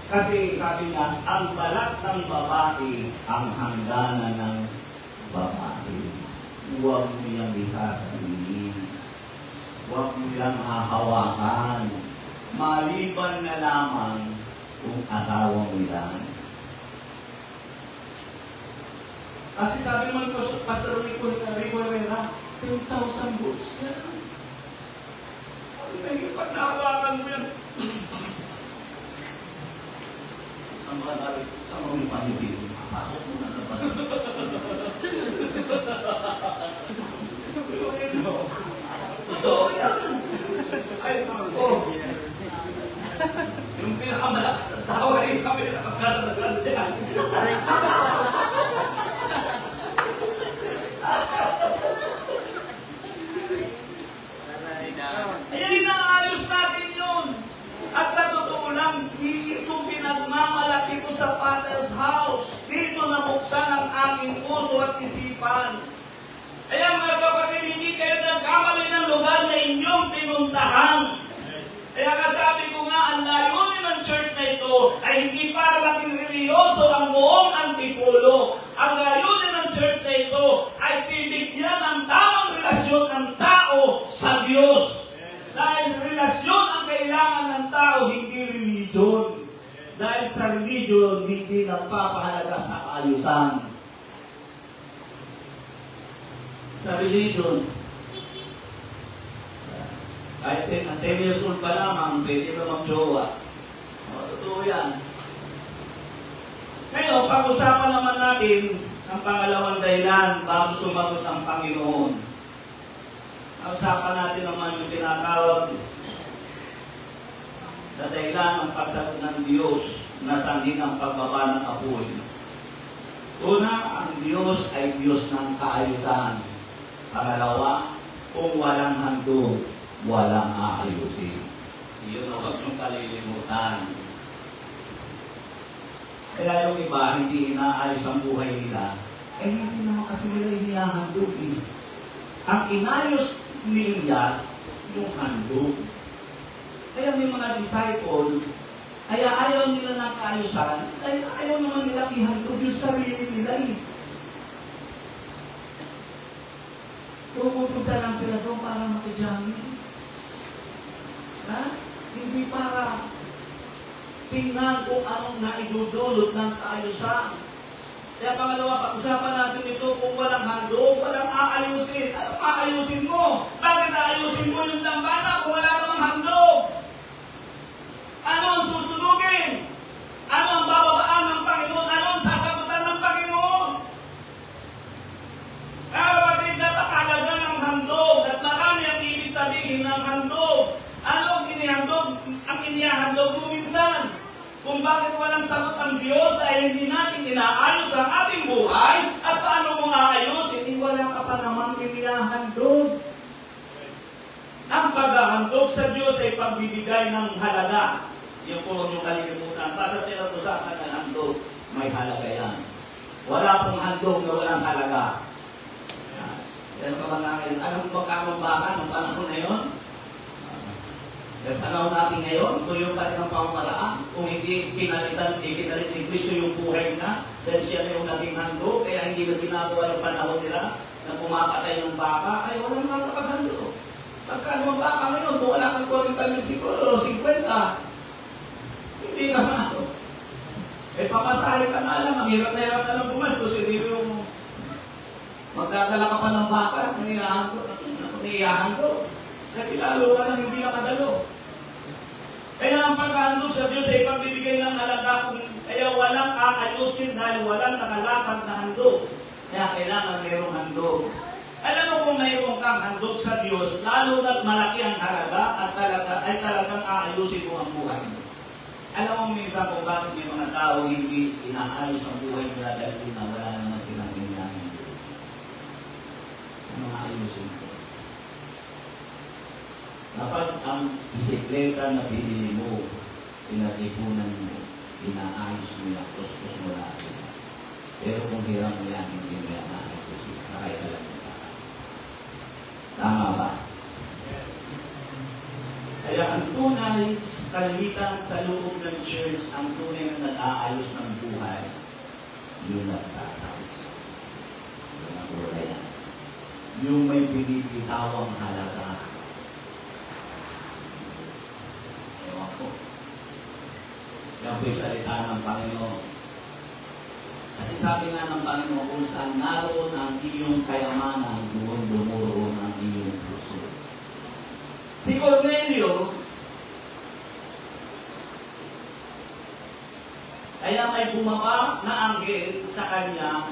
[SPEAKER 3] Kasi sabi nga, ang balat ng babae ang hangganan ng babae. Huwag mo yung isasabihin. Huwag mo yung hahawakan. Maliban na lamang kung asawa mo yan. Kasi sabi mo, Pastor Rico Herrera, 10,000 books yan. Pag nahawakan mo yan, ang mga narin, saan mo yung panibig? Pasok mo na naman. Totoo yan. Ay, ako. Yung pinakamalakas sa tawa ay kami nakakalagal dyan. Ayan, inaayos natin yun. At sa totoo lang, ito pinagmamalaki ko sa Father's house. Dito nabuksan ang aking puso at isipan. Ayan mga kapatid, hindi kayo nagkamali ng lugar na inyong pinuntahan. Kaya kasabi ko nga, ang layunin ng church na ito ay hindi para maging religyoso ang buong Antipolo. Ang layunin ng church na ito ay bibigyan ng tamang relasyon ng tao sa Diyos. Dahil relasyon ang kailangan ng tao, hindi religion. Dahil sa religion, hindi nagpapahalaga sa kaayusan. Sa religion, kahit 10 years old pa lamang, pwede na mag-jowa. Totoo yan. Ngayon, pag-usapan naman natin ang pangalawang dahilan bago sumagot ang Panginoon. Pag-usapan natin naman yung tinatawag na dahilan ng pagsagot ng Diyos na sanhin ang pagbaba ng apoy. Una, ang Diyos ay Diyos ng kaayusan. Pangalawa, kung walang handog, walang aayusin. Iyon ang huwag niyong kalilimutan. Kaya yung iba, hindi inaayos ang buhay nila, hindi naman kasi nila inihahandog eh. Ang inayos ni Elias, yung handog. Kaya may mga disciple, Kaya ayaw nila ng kaayusan, kaya ayaw naman nila ihandog yung sarili nila eh. Pupunta lang sila doon para makijami. Ha? Hindi para tingnan kung anong naidudulot ng kaayusan. Kaya pangalawa, pag-usapan natin ito kung walang handog, walang aayusin. Anong aayusin mo? Bakit aayusin mo yung dambana kung wala namang handog? Ano ang susunugin? Ano ang bababaan ng Panginoon? Ano ang sasagutan ng Panginoon? Kapatid, napakalaga ng handog at marami ang ibig sabihin ng handog. Ano ang inihandog? Ang inihandog mo minsan. Kung bakit walang sagot ang Diyos ay hindi natin inaayos ang ating buhay at paano mo aayos? Hindi wala ka pa namang inihandog. Ang paghahandog sa Diyos ay pagbibigay ng halaga. Yung po yung kalilimutan. Basta tinag-usapan ng handog, may halaga yan. Wala pong handog na walang halaga. Yan pa mga ngayon. Alam mo ba kamambakan ng panahon na yun? Yung panahon natin ngayon, ito yung kanilang pamamaraan. Kung hindi pinalitan ni Kristo yung buhay na, dahil siya na yung naging handog, kaya hindi na ginagawa yung panahon nila na pumapatay ng baka, ay walang makakapaghandog. Pagka ng baka ngayon, kung wala kang 40 mil siguro, 50, hindi naman ako. Eh, pamasahe ka na lang, ang hirap na hirap na lang bumastos, hindi yung magdadala ka pa ng baka, naniyahan ko. Dahil lalo ka lang hindi nakadalo. Kaya ang pagkahandog sa Diyos ay pagbibigay ng halaga kaya walang aayusin dahil walang nakalakad na handog. Kaya kailangan mayroong handog. Alam mo kung mayroong kang handog sa Diyos, lalo na't malaki ang halaga at talagang aayusin mo ang buhay mo. Alam mo minsan kung bakit may mga tao hindi inaayos ang buhay nila dahil wala naman silang ganyan. Ano aayusin ko? Kapag ang bisikleta na binili mo, pinag-ipunan mo, inaayos mo yan, kuskus mo natin. Pero kung hiram mo yan, hindi mo yan naayos. Sakay ka lang sa akin. Tama ba? Kaya ang tunay, kalimitan sa loob ng church, ang tunay na nag-aayos ng buhay, yun ang tatawis. Yun ang kulay yan. Yung may pinipitawang halaga. Yan po'y salita ng Panginoon. Kasi sabi nga ng Panginoon, kung saan naroon ang iyong kayamanan, doon dumuro ang iyong puso. Si Cornelio, kaya may bumaba na anghel sa kanya,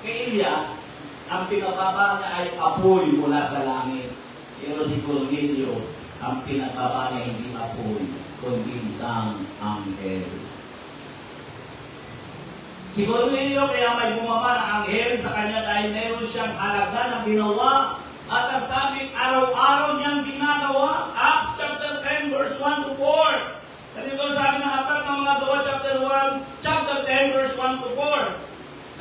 [SPEAKER 3] kay Elias, ang pinababa niya ay apoy mula sa langit. Pero si Cornelio, ang pinababa niya hindi apoy, kundi isang anghel. Si Cornelio, kaya may bumaba na anghel sa kanya dahil meron siyang halaga na ginawa at ang sabing araw-araw niyang ginagawa. Acts chapter 10 verse 1 to 4. Kasi ito sabi ng Aklat ng mga Gawa chapter 10 verse 1 to 4.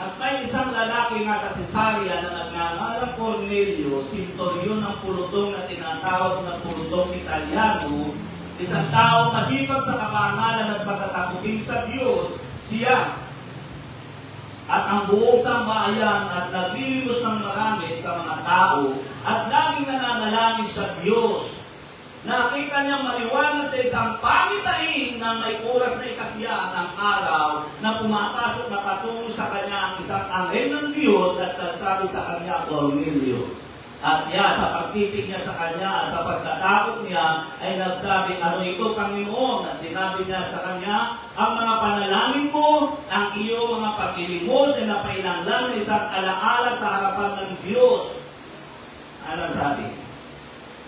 [SPEAKER 3] At may isang lalaki nga sa Cesarea na nagngangalang Cornelio, sintoryon ng pulutong na tinatawag na pulutong Italiano, isang tao masipag sa kapangalan at pagkatakutin sa Diyos, siya at ang buong sambahayan at naglilimos ng marami sa mga tao at laging nananalangin sa Diyos. Nakita niyang maliwanag sa isang pangitain na may oras na ikasiyaan ng araw na pumapasok na patungo sa kanya ang isang anghel ng Diyos at nagsabi sa kanya, Cornelio. At siya sa pagtitig niya sa kanya at sa pagtatakot niya ay nagsabi, ano ito, Panginoon? At sinabi niya sa kanya, ang mga panalangin mo, ang iyong mga pagkilimos ay napailanglang na isang alaala sa harapan ng Diyos. Ano sabi?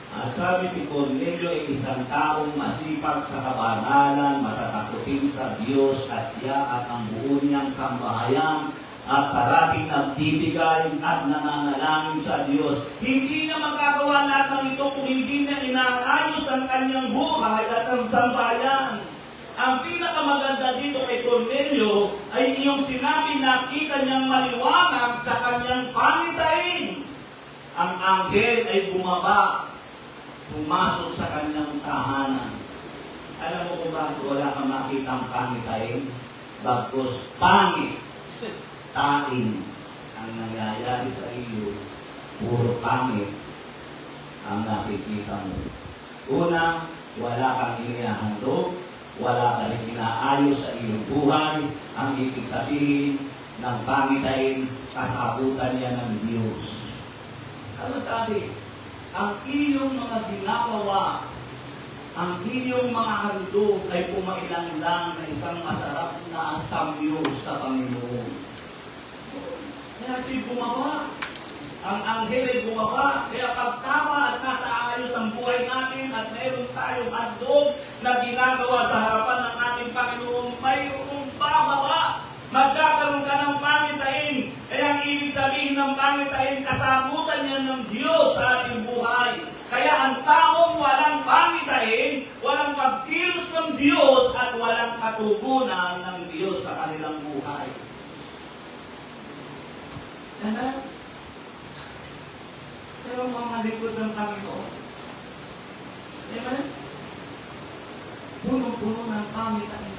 [SPEAKER 3] At sabi si Cornelio ay isang taong masipag sa kabanalan, matatakutin sa Diyos at siya at ang buo niyang sambahayan at parating nagbibigay at nananalangin sa Diyos. Hindi niya magagawa lahat ng ito kung hindi niya inaayos ang kanyang buhay at ang sambahayan. Ang pinakamaganda dito kay Cornelio ay iyong sinabi nakita niyang maliwanag sa kanyang pangitain. Ang anghel ay bumaba, pumasok sa kanyang tahanan. Alam mo kung bakit wala kang makitang pangitain? Bagkus pangit, tain ang nangyayari sa iyo. Puro pangit ang nakikita mo. Una, wala kang inihahandog, wala ka rin inaayos sa iyong buhay. Ang ibig sabihin ng pangitain, kasabutan yan ng Diyos. Ano sabi? Ang iyong mga ginagawa, ang iyong mga handog ay pumailang lang na isang masarap na samyo sa Panginoon. Kaya si gumawa. Ang anghel ay bumaba, kaya pag tama at nasa ayos ang buhay natin at mayroon tayong handog na ginagawa sa harapan ng ating Panginoon, mayroong bababa. Magkakaroon ka ng pangitain. Kaya ang ibig sabihin ng pangitain, kasabutan yan ng Diyos sa ating buhay. Kaya ang taong walang pangitain, walang pagkilos ng Diyos at walang katugunan ng Diyos sa kanilang buhay. Amen? Pero mga likod ng Panginoon. Amen? Punong-puno ng pangitain.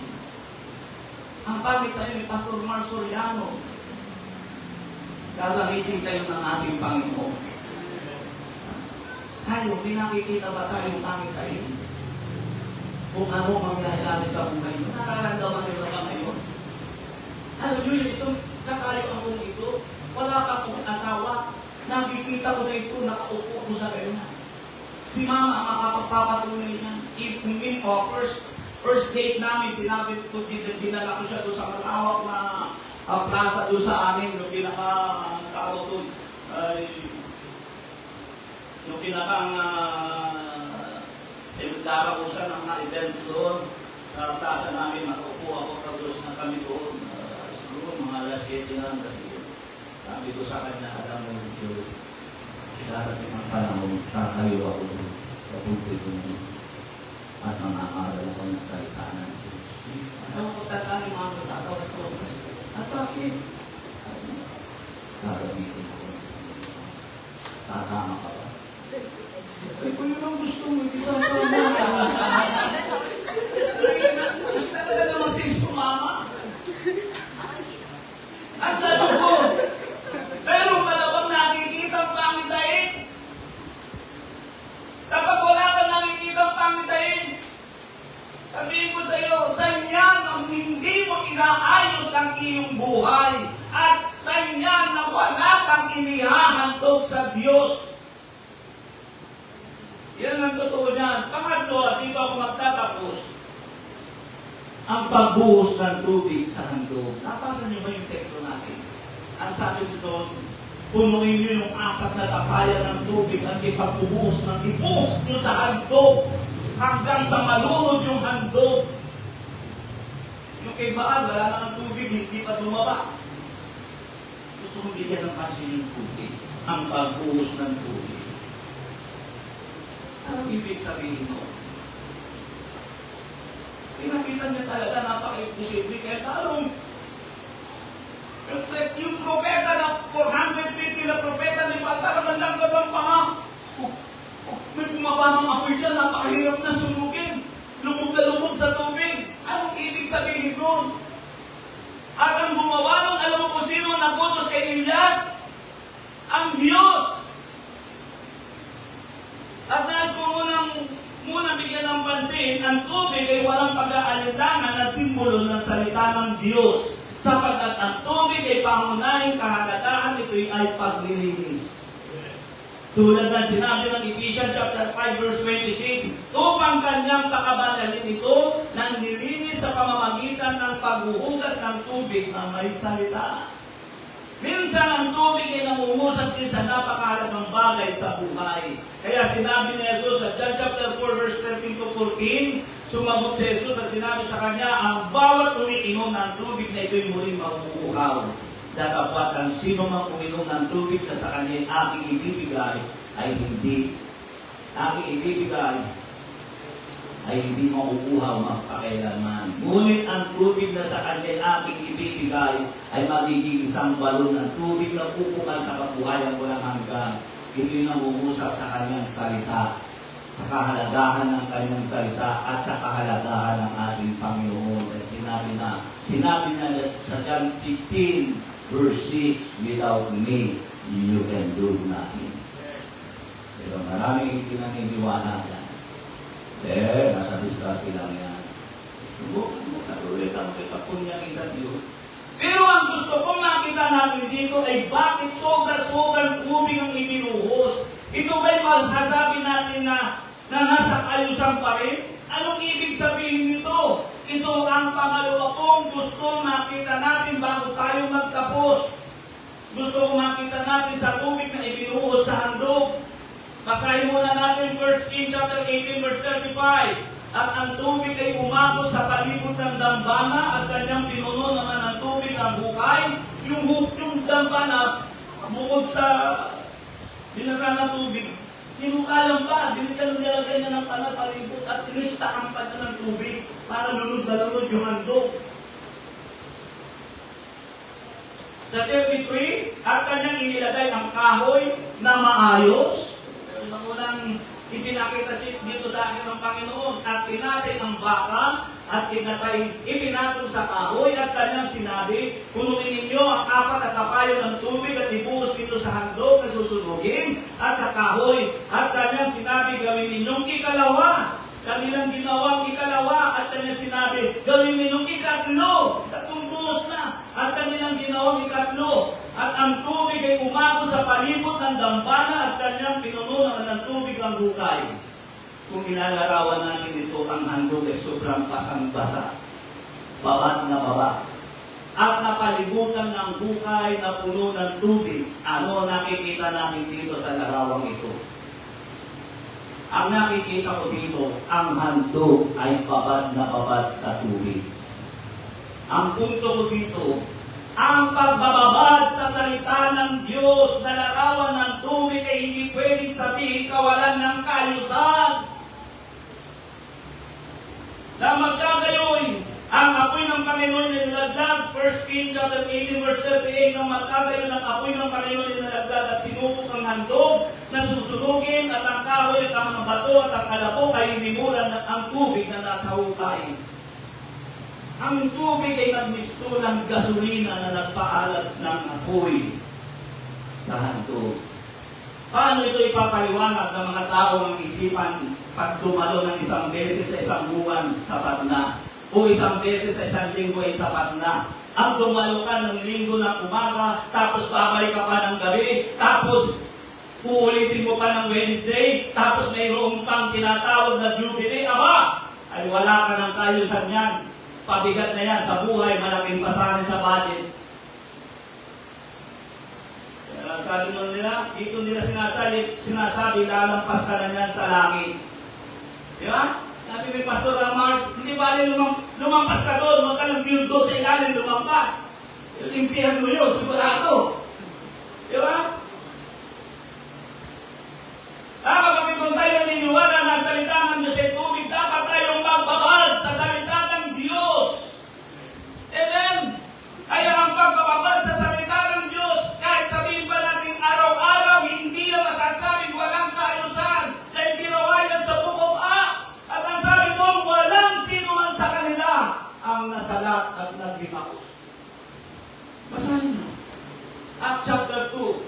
[SPEAKER 3] Ang pangitain ni Pastor Mar Soriano. Gagamitin kayo ng ating Panginoon. Tayo, pinakikita ba tayong pangitain? Kung ano mangyayari sa buhay nyo, nararamdaman nyo na ba ngayon? Alam nyo yun, itong katayo ang ito, wala ka kong asawa. Nakikita ko na ito, nakaupo ko sa ganyan. Si Mama ang makapagpapatunay niya. Even first date namin, sinabi ko, dinala ko siya doon sa malawak na plaza doon sa amin, yung pinaka-tawag doon, yung pinaka-dara ko siya ng mga events doon, sa plaza namin, nakaupo ako, tapos na kami doon, siguro mga alas 7 na lang. Sabi ko sa kanya, alam mo yung darating ang panahon, tatayo ako sa pulpito niyo at mangangaral ako ng salita ng Diyos. Alam ko tatangin mga matatawag ko. At bakit? Gagamitin ko. Sasama ka ba? Ay, kung yun ang gusto mo, hindi sasama. Gusto talaga naman safe sumama. At sabi ko, meron ka na bang nakikita ang pangitain? Kapag wala ka nakikita ang pangitain, sabihin ko sa iyo, sanyan ang hindi mo inaayos ang iyong buhay at sanyan na wala kang inihahandog sa Diyos. Yan ang totoo niyan. Pangatlo, at di pa ako magtatapos, ang pagbuhos ng tubig sa handog. Napasa niyo ba yung teksto natin? Ang sabi ko doon, punuin niyo yung 4 na tapayan ng tubig at ipagbubuhos ng ibuhos niyo sa handog hanggang sa malunod yung handog. Yung kay Baal, wala na ng tubig, hindi pa dumaba. Gusto kong bigyan ng pansin yung tubig, ang pagbuhos ng tubig. Anong ibig sabihin mo? Pinakita niya talaga, napaka-imposible. Kaya talong, yung propeta na 450 na propeta ni Baal, talagang langgab ang panga. May bumaba ng apoy dyan, napakahirap na sunugin. Lumog na lumog sa tubig. Anong ibig sabihin nun? At ang gumawa nun, alam mo kung sino nagutos kay Elias? Ang Diyos. At nais ko muna bigyan ng pansin, ang tubig ay walang pag-aalinlangan na simbolo ng salita ng Diyos. Sapagkat ang tubig ay pangunahing kahalagahan, ito ay paglilinis. Tulad na sinabi ng Ephesians chapter 5 verse 26, upang kanyang kakabanalin ito nang nilinis sa pamamagitan ng paghuhugas ng tubig na may salita. Minsan ang tubig ay namumusak din sa napakahalagang bagay sa buhay. Kaya sinabi ni Jesus sa John chapter 4 verse 13 to 14, sumagot si Jesus at sinabi sa kanya, ang bawat umiinom ng tubig na ito'y muling mabubuhaw. Datapwat ang sino mang uminom ng tubig na sa kanya aking ibibigay ay hindi mauuhaw magpakailanman. Ngunit ang tubig na sa kanya aking ibibigay ay magiging isang balon ng tubig na pupukan sa kabuhayan walang hanggan. Hindi namumusak sa kanyang salita. sa kahalagahan ng kanyang salita at sa kahalagahan ng ating Panginoon. At sinabi niya sa John 15, verse 6, without me, you can do nothing. Pero maraming hindi naniniwala yan. Nasa diskarte lang yan. Subukan mo, karulit ang kitapunyang isang Diyos. Pero ang gusto kong makita natin dito ay bakit sobra-sobrang tubig ang ibinuhos. Ito ba'y masasabi natin na nasa kaayusan pa rin? Anong ibig sabihin nito? Ito ang pangalawa kong gusto makita natin bago tayo magtapos. Gusto kong makita natin sa tubig na ibinuhos sa handog. Basahin muna natin 1 Kings chapter 18 verse 35. At ang tubig ay umagos sa palibot ng dambana at kanyang pinuno naman ng tubig ang bukay. Yung dambana, bukod sa binasa na tubig, hinukayan pa, nilagay niya ng palibot at tinistakan pa niya ng tubig para lunod na lunod yung handog. Sa 33, at kanyang inilagay ang kahoy na maayos. Ang unang ipinakita dito sa akin ng Panginoon at pinatay ang baka at ipinatong sa kahoy at kanyang sinabi, punuin ninyo ang 4 na kapayo ng tubig at ibuhos dito sa handog na susunugin at sa kahoy at kanyang sinabi, gawin ninyong ikalawa. Kanilang ginawang ikalawa at kanyang sinabi, gawin ninyong ikatlo. Tatlong buhos na at kanilang ginawang ikatlo. At ang tubig ay umagos sa palibot ng dambana at kanyang pinununan ng tubig ang bukay. Kung ilalarawan natin ito, ang handog ay sobrang pasang-basa. Babad na baba. At napalibutan ng bukay na puno ng tubig. Ano nakikita natin dito sa larawang ito? Ang nakikita ko dito, ang handog ay babad na babad sa tubig. Ang punto ko dito, ang pagbababad sa salita ng Diyos na larawan ng tubig ay hindi pwedeng sabihin kawalan ng kaayusan. Na magkagayoy, ang apoy ng Panginoon ay nilaglag, 1 Kings chapter 18 verse 38, na magkagayoy ng apoy ng Panginoon ay nilaglag at sinupok ang handog na susunugin at ang kahoy at ang bato at ang kalabok ay hinimulan ang tubig na nasa hukay. Ang tubig ay nagmisto ng gasolina na nagpaalat ng apoy sa handog. Paano ito ipapaliwanag ng mga tao ng isipan pag dumalo ng isang beses sa isang buwan, sapat na? O isang beses sa isang linggo ay sapat na? Ang dumalo ka ng linggo ng umaga, tapos babalik ka pa ng gabi, tapos uulitin mo pa ng Wednesday, tapos mayroong pang tinatawag na Jubilee, aba, ay wala ka ng kaayusan yan. Pabigat na yan sa buhay, malaking pasanin sa budget. Sabi nun nila, dito nila sinasabi, lalampas ka na yan sa langit. Di ba? Sabi ni Pastor Amars, hindi ba lumampas ka doon, huwag ka lang doon sa ilalim, lumampas. Impihan mo yun, sigurado. Di ba? Kapag kung tayo naniniwala na salita ng Diyos ay tubig, dapat tayong magbabad sa salita ng Diyos. Amen? Kaya ang pagbababad sa salita ng Diyos, kahit sabihin pa natin araw-araw, hindi yan masasabing walang kaayusan. Dahil ginawa yan sa Book of Acts. At ang sabi mo, walang sino man sa kanila ang nasalat at naghimaos. Basahin mo. Acts chapter 2.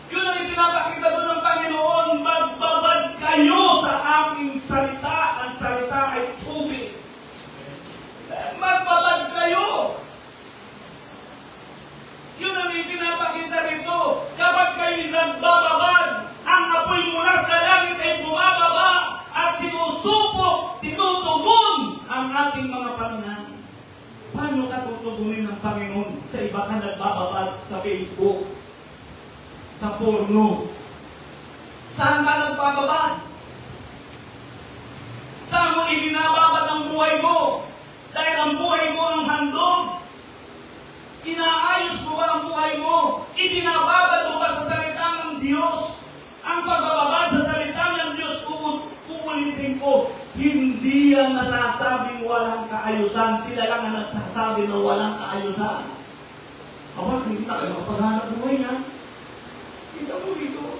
[SPEAKER 3] Yun ang ipinapakita doon ng Panginoon, magbabad kayo sa aking salita. Ang salita ay tubig. Magbabad kayo. Yun ang ipinapakita rito. Kapag kayo nagbababad, ang apoy mula sa langit ay bumababa at sinusupok, tinutugon ang ating mga pananalangin. Paano ka tutugunin ng Panginoon sa iba ka nagbababad sa Facebook? Sa porno. Saan ka nagpapabad? Saan mo ibinababad ang buhay mo? Dahil ang buhay mo ang handog. Inaayos mo ba ang buhay mo? Ibinababad mo ba sa salita ng Diyos? Ang pagbababad sa salita ng Diyos, uulitin ko, hindi yan nasasabing walang kaayusan. Sila lang ang nagsasabi na walang kaayusan. Aba, hindi tayo mapaghanap buhay niya. Kita mo dito.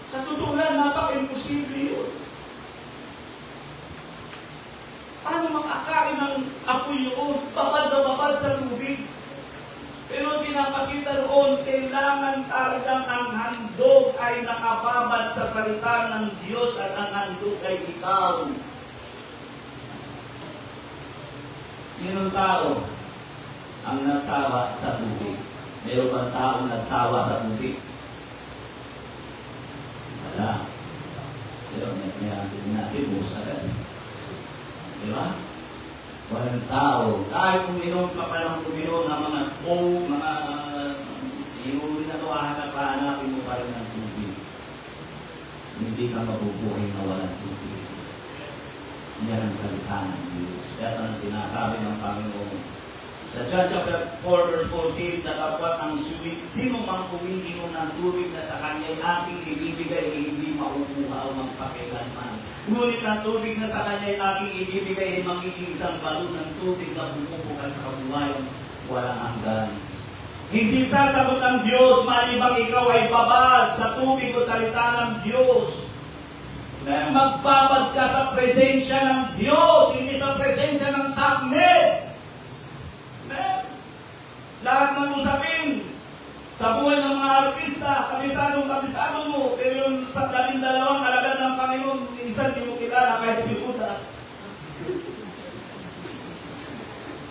[SPEAKER 3] Sa totoo lang, napaka-imposible yun. Panginoon, kailangan talagang ang handog ay nakababad sa salita ng Diyos at ang handog ay ikaw. Sinong tao ang nagsawa sa tubig? Mayroon bang taong nagsawa sa tubig? Wala. Pero may natin busa ka. Di ba? Walang tao. Kahit uminom ka pa ng uminom ng mga coke, mga inuwi na ito, hanapin mo pa rin ng tubig. Hindi ka mabubuhay na walang tubig. Yan ang salita ng Diyos. Kaya ang sinasabi ng Panginoon. Sa John chapter 4 verse 14, datapwat ang sino mang umiinom ng tubig na sa kanya'y aking ibibigay, hindi mauuha o magpakailanman. Ngunit ang tubig na sa kanya'y aking ibibigay ay magiging isang balon ng tubig na bumubukas sa kabuhayan walang hanggan. Hindi sasagot ang Diyos malibang ikaw ay babad sa tubig o salita ng Diyos. Magbabad ka sa presensya ng Diyos, hindi sa presensya ng sakmet. Lahat ng usapin sa buhay ng mga artista, kabisado mo, pero yung sa 12 alagad ng Panginoon, minsan di mo kilala kahit si Judas.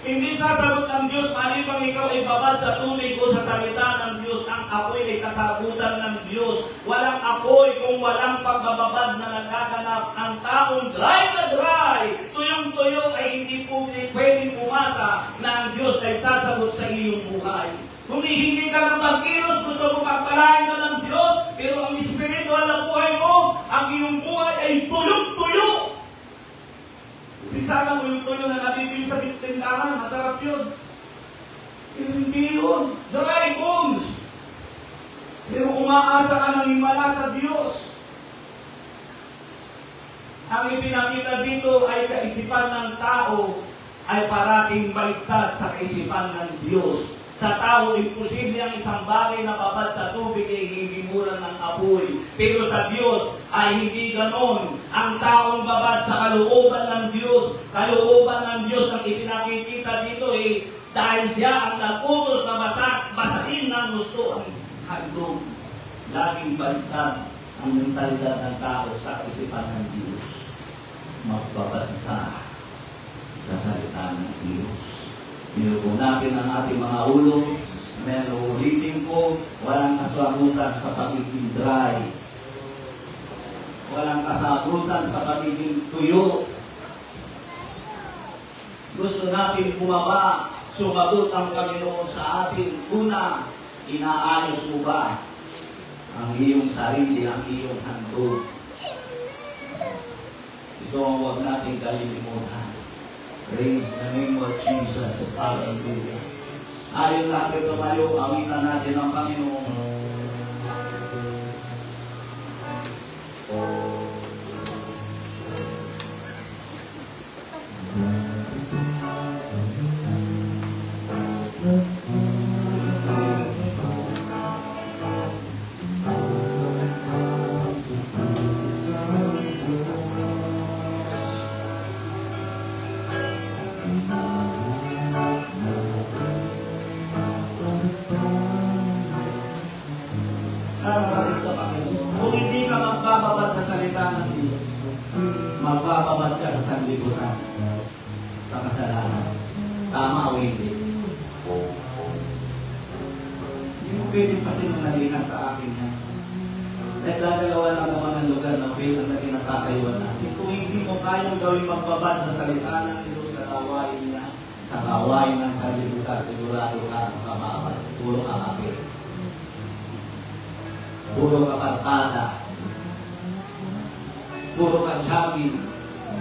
[SPEAKER 3] Hindi sasagot ng Diyos malibang ikaw ay babad sa tubig o sa salita ng Diyos. Ang apoy ay kasagutan ng Diyos. Walang apoy kung walang pagbababad na nagaganap. Ang taong dry na dry, tuyong-tuyo ay hindi pwedeng umasa na ang Diyos ay sasagot sa iyong buhay. Kung hindi ka ng magkilos, gusto mo pagpalain ka ng Diyos, pero ang espiritual na buhay mo, ang iyong buhay ay tuyong-tuyo. Isama mo yung tuyo na nabibili sa tindahan, masarap yun. Pero hindi yun. Dry bones. Pero umaasa ka ng himala sa Diyos. Ang ipinakita dito ay kaisipan ng tao ay parating baliktad sa kaisipan ng Diyos. Sa tao, imposible ang isang bagay na babad sa tubig ay hihimulan ng apoy. Pero sa Diyos ay hindi ganon. Ang taong babad sa kalooban ng Diyos, kalooban ng Diyos ang ipinakikita dito dahil siya ang nag-utos na basahin ng gusto ang handog. Laging baliktad ang mentalidad ng tao sa isipan ng Diyos. Magbabad ka sa salita ng Diyos. Nilupo natin ang ating mga ulo. Meron ulitin ko, walang kasagutan sa pagiging dry. Walang kasagutan sa pagiging tuyo. Gusto natin bumaba, sumagot ang Panginoon sa atin. Una, inaayos mo ba ang iyong sarili, ang iyong handog? Ito ang huwag natin kalilimutan. Praise the name of Jesus. Hallelujah. Ayon natin tumayo, awitan natin ang Panginoon. Sa Panginoon. Kung hindi ka magbababad sa salita ng Diyos, magbababad ka sa sanlibutan, sa kasalanan. Tama o hindi? Hindi mo pwedeng pasinunalihan sa akin yan. Nagdadalawa lang naman ang lugar na pwede na tinatayuan natin. Kung hindi mo kayang gawin magbabad sa salita ng Diyos sa kawain niya, sa kawain ng sanlibutan, sigurado ka ang kamabad. Puro kakapit. Puro kapartada, puro ka-jogging,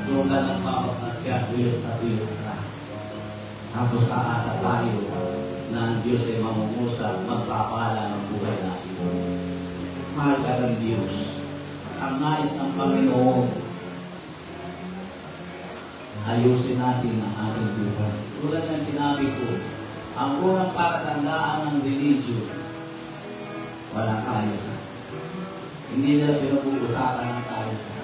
[SPEAKER 3] puro ka nagpapagkakya, tuyot na tuyot ka. Tapos aasa tayo na ang Diyos ay mamungusap, magpapala ng buhay natin. Mahal ka ng Diyos. Ang nais ng Panginoon, ayusin natin ang ating buhay. Tulad ng sinabi ko, ang unang palatandaan ng religion, walang kaayusan. Hindi nila pinag-uusapan ng kaayusan.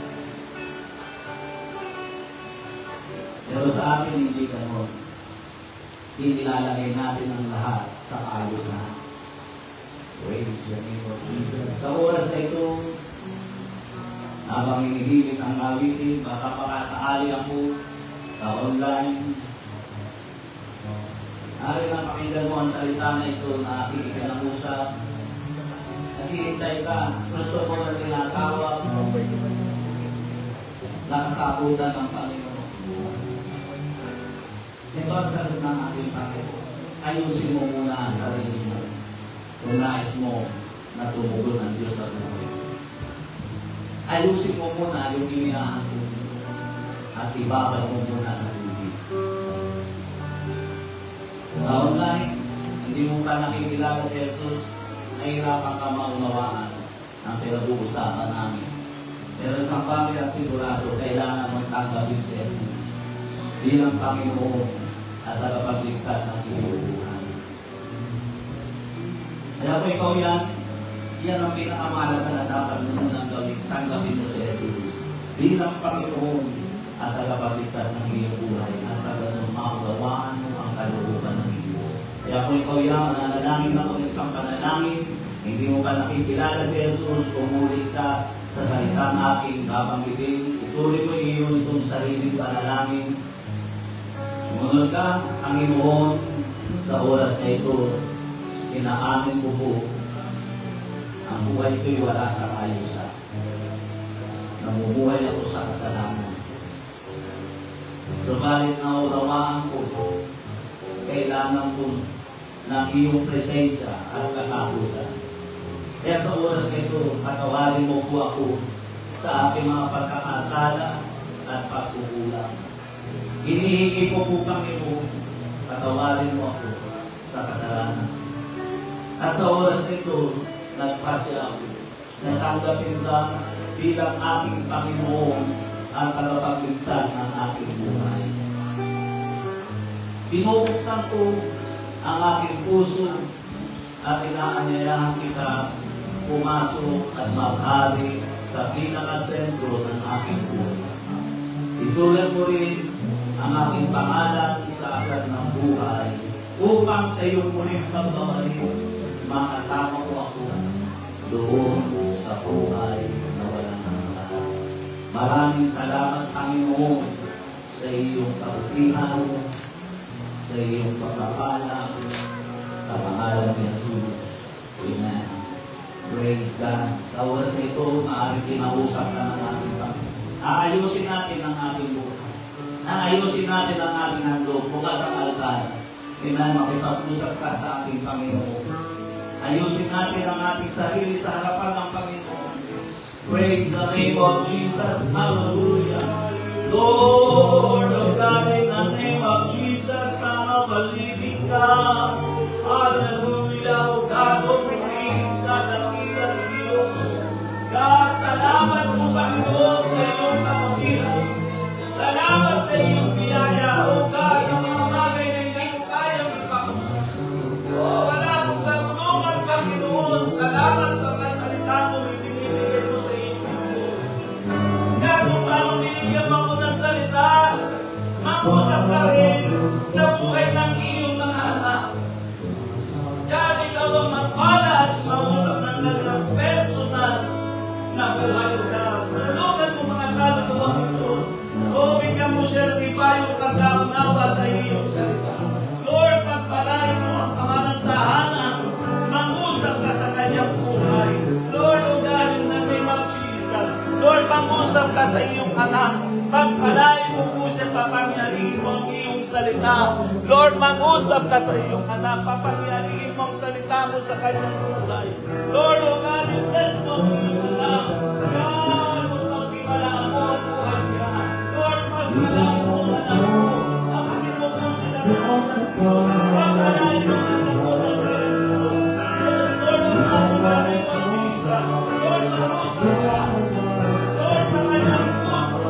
[SPEAKER 3] Pero sa atin, hindi ganon. Inilalagay natin ang lahat sa kaayusan. Praise the name of Jesus. Sa oras na ito, habang hinihilit ang awitin, baka pakasaali ako sa online. Ari lang pakinggan mo ang salita na ito na aking ikinangusap. Naghihintay ka, gusto mo na tinatawag, nakasabutan ng Panginoon. Ito ang sagot ng ating Panginoon. Ayusin mo muna ang sarili mo. Kung nais mo na tumugon ang Diyos sa buhay. Ayusin mo muna yung iniyahan mo at ibabal mo muna sa tubig. Sa online, hindi mo pa nakikilala si Jesus, nahihirapan ka maunawaan ang pinag-uusapan namin. Pero sa pamilya sigurado, kailangan mong tanggapin si Jesus bilang Panginoon at tagapagligtas ng iyong buhay. Kaya kung ikaw yan ang pinakamahalaga na dapat mo munang gawin. Tanggapin mo si Jesus bilang Panginoon at tagapagligtas ng iyong buhay. Nasa ganun, maunawaan mo ang kalooban ng Diyos. Kaya kung ikaw mananalangin ako ng isang panalangin, hindi mo pa nakikilala si Jesus, umulit ka sa salita ng aking babanggitin, ituloy mo iyon itong sariling panalangin. Sumunod ka, Panginoon, sa oras na ito, inaamin ko po, ang buhay ko'y wala sa ayusan. Namumuhay ako sa kasalanan. Subalit naunawaan ko, kailangan ko ng iyong presensya at kasabutan. Kaya sa oras na ito, patawarin mo po ako sa aking mga pagkakasala at pagkukulang. Hinihingi ko po, Panginoon, patawarin mo ako sa kasalanan. At sa oras na ito, nagpasya ako, natanggapin ka bilang aking Panginoon at tagapagligtas ng aking buhay. Pinubuksan ko ang aking puso at inaanyayahan kita pumasok at maghari sa pinakasentro ng aking buhay. Isulat mo rin ang aking pangalan sa aklat ng buhay upang sa iyong muling pagbabalik, makasama ko ako doon sa buhay na walang hanggan. Maraming salamat, Panginoon, sa iyong kabutihan, sa iyong pagpapala, sa pangalan ni Jesus. Amen. Praise God. Sa oras na ito, maaaring kinausap ka ng ating Panginoon. Aayusin natin ang ating buhay. Aayusin natin ang ating handog. Bukas ang altar. Amen. Makipag-usap ka sa ating Panginoon. Ayusin natin ang ating sarili sa harapan ng Panginoon. Praise the name of Jesus. Hallelujah. Lord of God, in the name of Jesus, Son of the living God. Hallelujah. O God, umiling ka dakilang Diyos. God, salamat po, Panginoon, sa iyong kabutihan. Salamat sa iyong biyaya. O God, yung mga bagay na hindi ko kayang ipangusap. Wala mong katulungan, Panginoon. Salamat sa mga salita mo, ibinibigay mo sa iyong Panginoon. God, kung paano binigyan mo ako ng salita, mangusap ka rin sa buhay ng iyong mga anak. God, ikaw ang magpala at mangusap ng kanilang personal na buhay, O God. Tulungan mo mga kaluluwa ito. O, bigyan mo siya ng ipayong pagkaunawa sa iyong salita. Lord, pagpalain mo ang kamanang tahanan, mangusap ka sa kanyang buhay. Lord, O God, in the name of Jesus. Lord, mangusap ka sa iyong anak. Pagpalain mo po siya, papangyarihin mo ang iyong salita. Lord, mangusap ka sa iyong anak. Papangyarihin mo ang salita mo sa kanyang buhay. Lord, O God, bless mo ang iyong anak. God, huwag kang tiwalaan mo ang buhay niya. Lord, pagpalain mo ang anak mo. Amin mo po sila ng pagpalain mo ang anak mo ng Lord. Yes, Lord, O God, in the name of Jesus. Lord, mangusap ka. Lord, sa kanyang puso.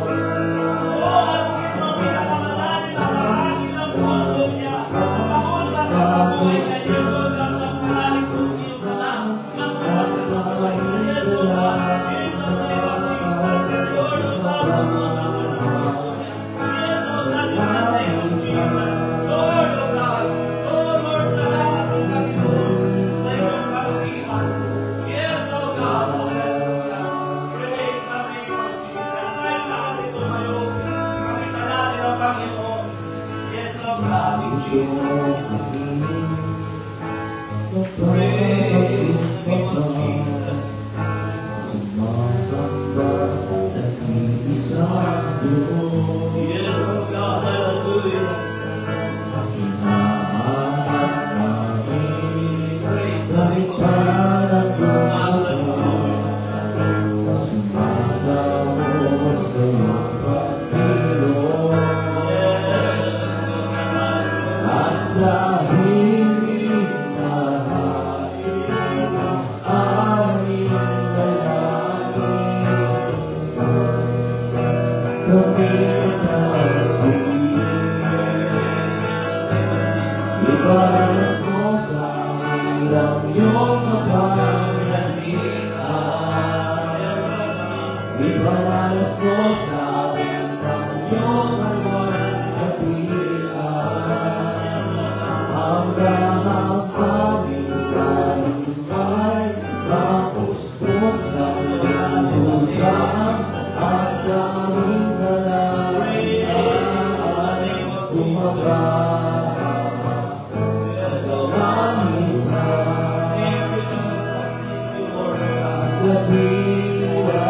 [SPEAKER 3] Lord, ito pinakamalali na bahagi ng puso niya. Mangusap ka sa buhay niya, Jesus, ang pagpalain mo ang iyong anak. Mangusap Praise the name of Jesus. Kahit natin tumayo, pakita natin ang Panginoon. Yes, Lord, grabe, Jesus. Praise the name of Jesus.
[SPEAKER 2] Sumasamba sa iisang Diyos.
[SPEAKER 3] Yes, Lord God, hallelujah.
[SPEAKER 2] Hinahanap namin
[SPEAKER 3] Praise the
[SPEAKER 2] kahit
[SPEAKER 3] name of
[SPEAKER 2] parang
[SPEAKER 3] Jesus.
[SPEAKER 2] gumagawa. Sumasamo sa iyong Panginoon.
[SPEAKER 3] Yes, Lord God, hallelujah.
[SPEAKER 2] At sa himig na hain ng aming dalangin, kami nagpapawid. Ibaras mo sa amin ang iyong kapangyarihan. Ibaras mo sa amin ang iyong alwalhatian. Hanggang ang aming kaluluwa'y mapuspos ng lulusang sa aming dalangin ay umababa sa langit na
[SPEAKER 3] Thank you, Jesus. Thank you, Lord.
[SPEAKER 2] latira.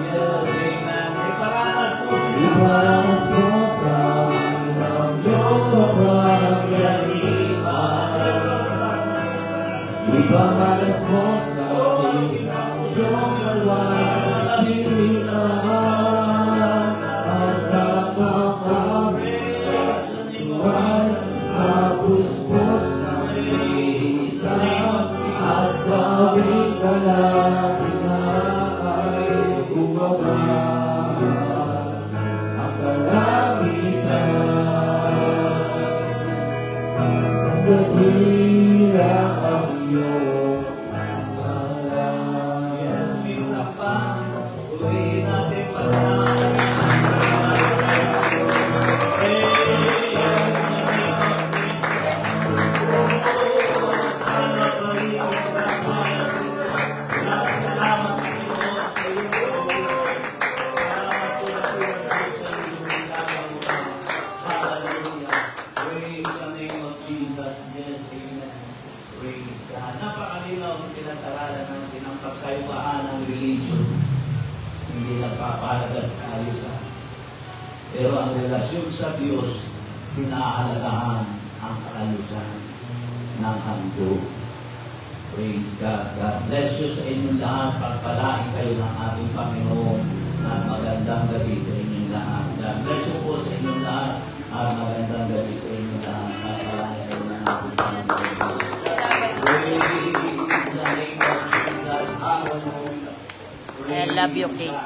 [SPEAKER 3] Yes, amen. May paranas po sa
[SPEAKER 2] Ibaras mo sa amin ang iyong kapangyarihan. Ibaras mo sa amin ang iyong alwalhatian. Hanggang ang aming buhay mapuspos ng lulusang at sa aming kalangitan ay bumaba ang kalangitan. Nagdira ang iyong ngalan.
[SPEAKER 3] Yes, minsan pa, ulihin natin pasalamat. Salamat, Panginoon, sa iyo. Salamat po na po na po sa iyo. Hallelujah. Praise the name of Jesus. Yes, amen. Praise God. Napakalinaw ang pinag-aralan natin ang pagkaibahan ng religion. Hindi nagpapalagas tayo sa. Pero ang relasyon sa Diyos, pinahalagahan ang kalusan ng handog. Praise God. God bless you sa inyong lahat. Pagpalain kayo ng ating Panginoon at magandang gabi sa inyong lahat. God bless you po sa inyong lahat at magandang gabi sa inyong lahat. Pagpalain kayo ng ating Panginoon. Praise the name of Jesus. Hallelujah.
[SPEAKER 5] I love you, Casey.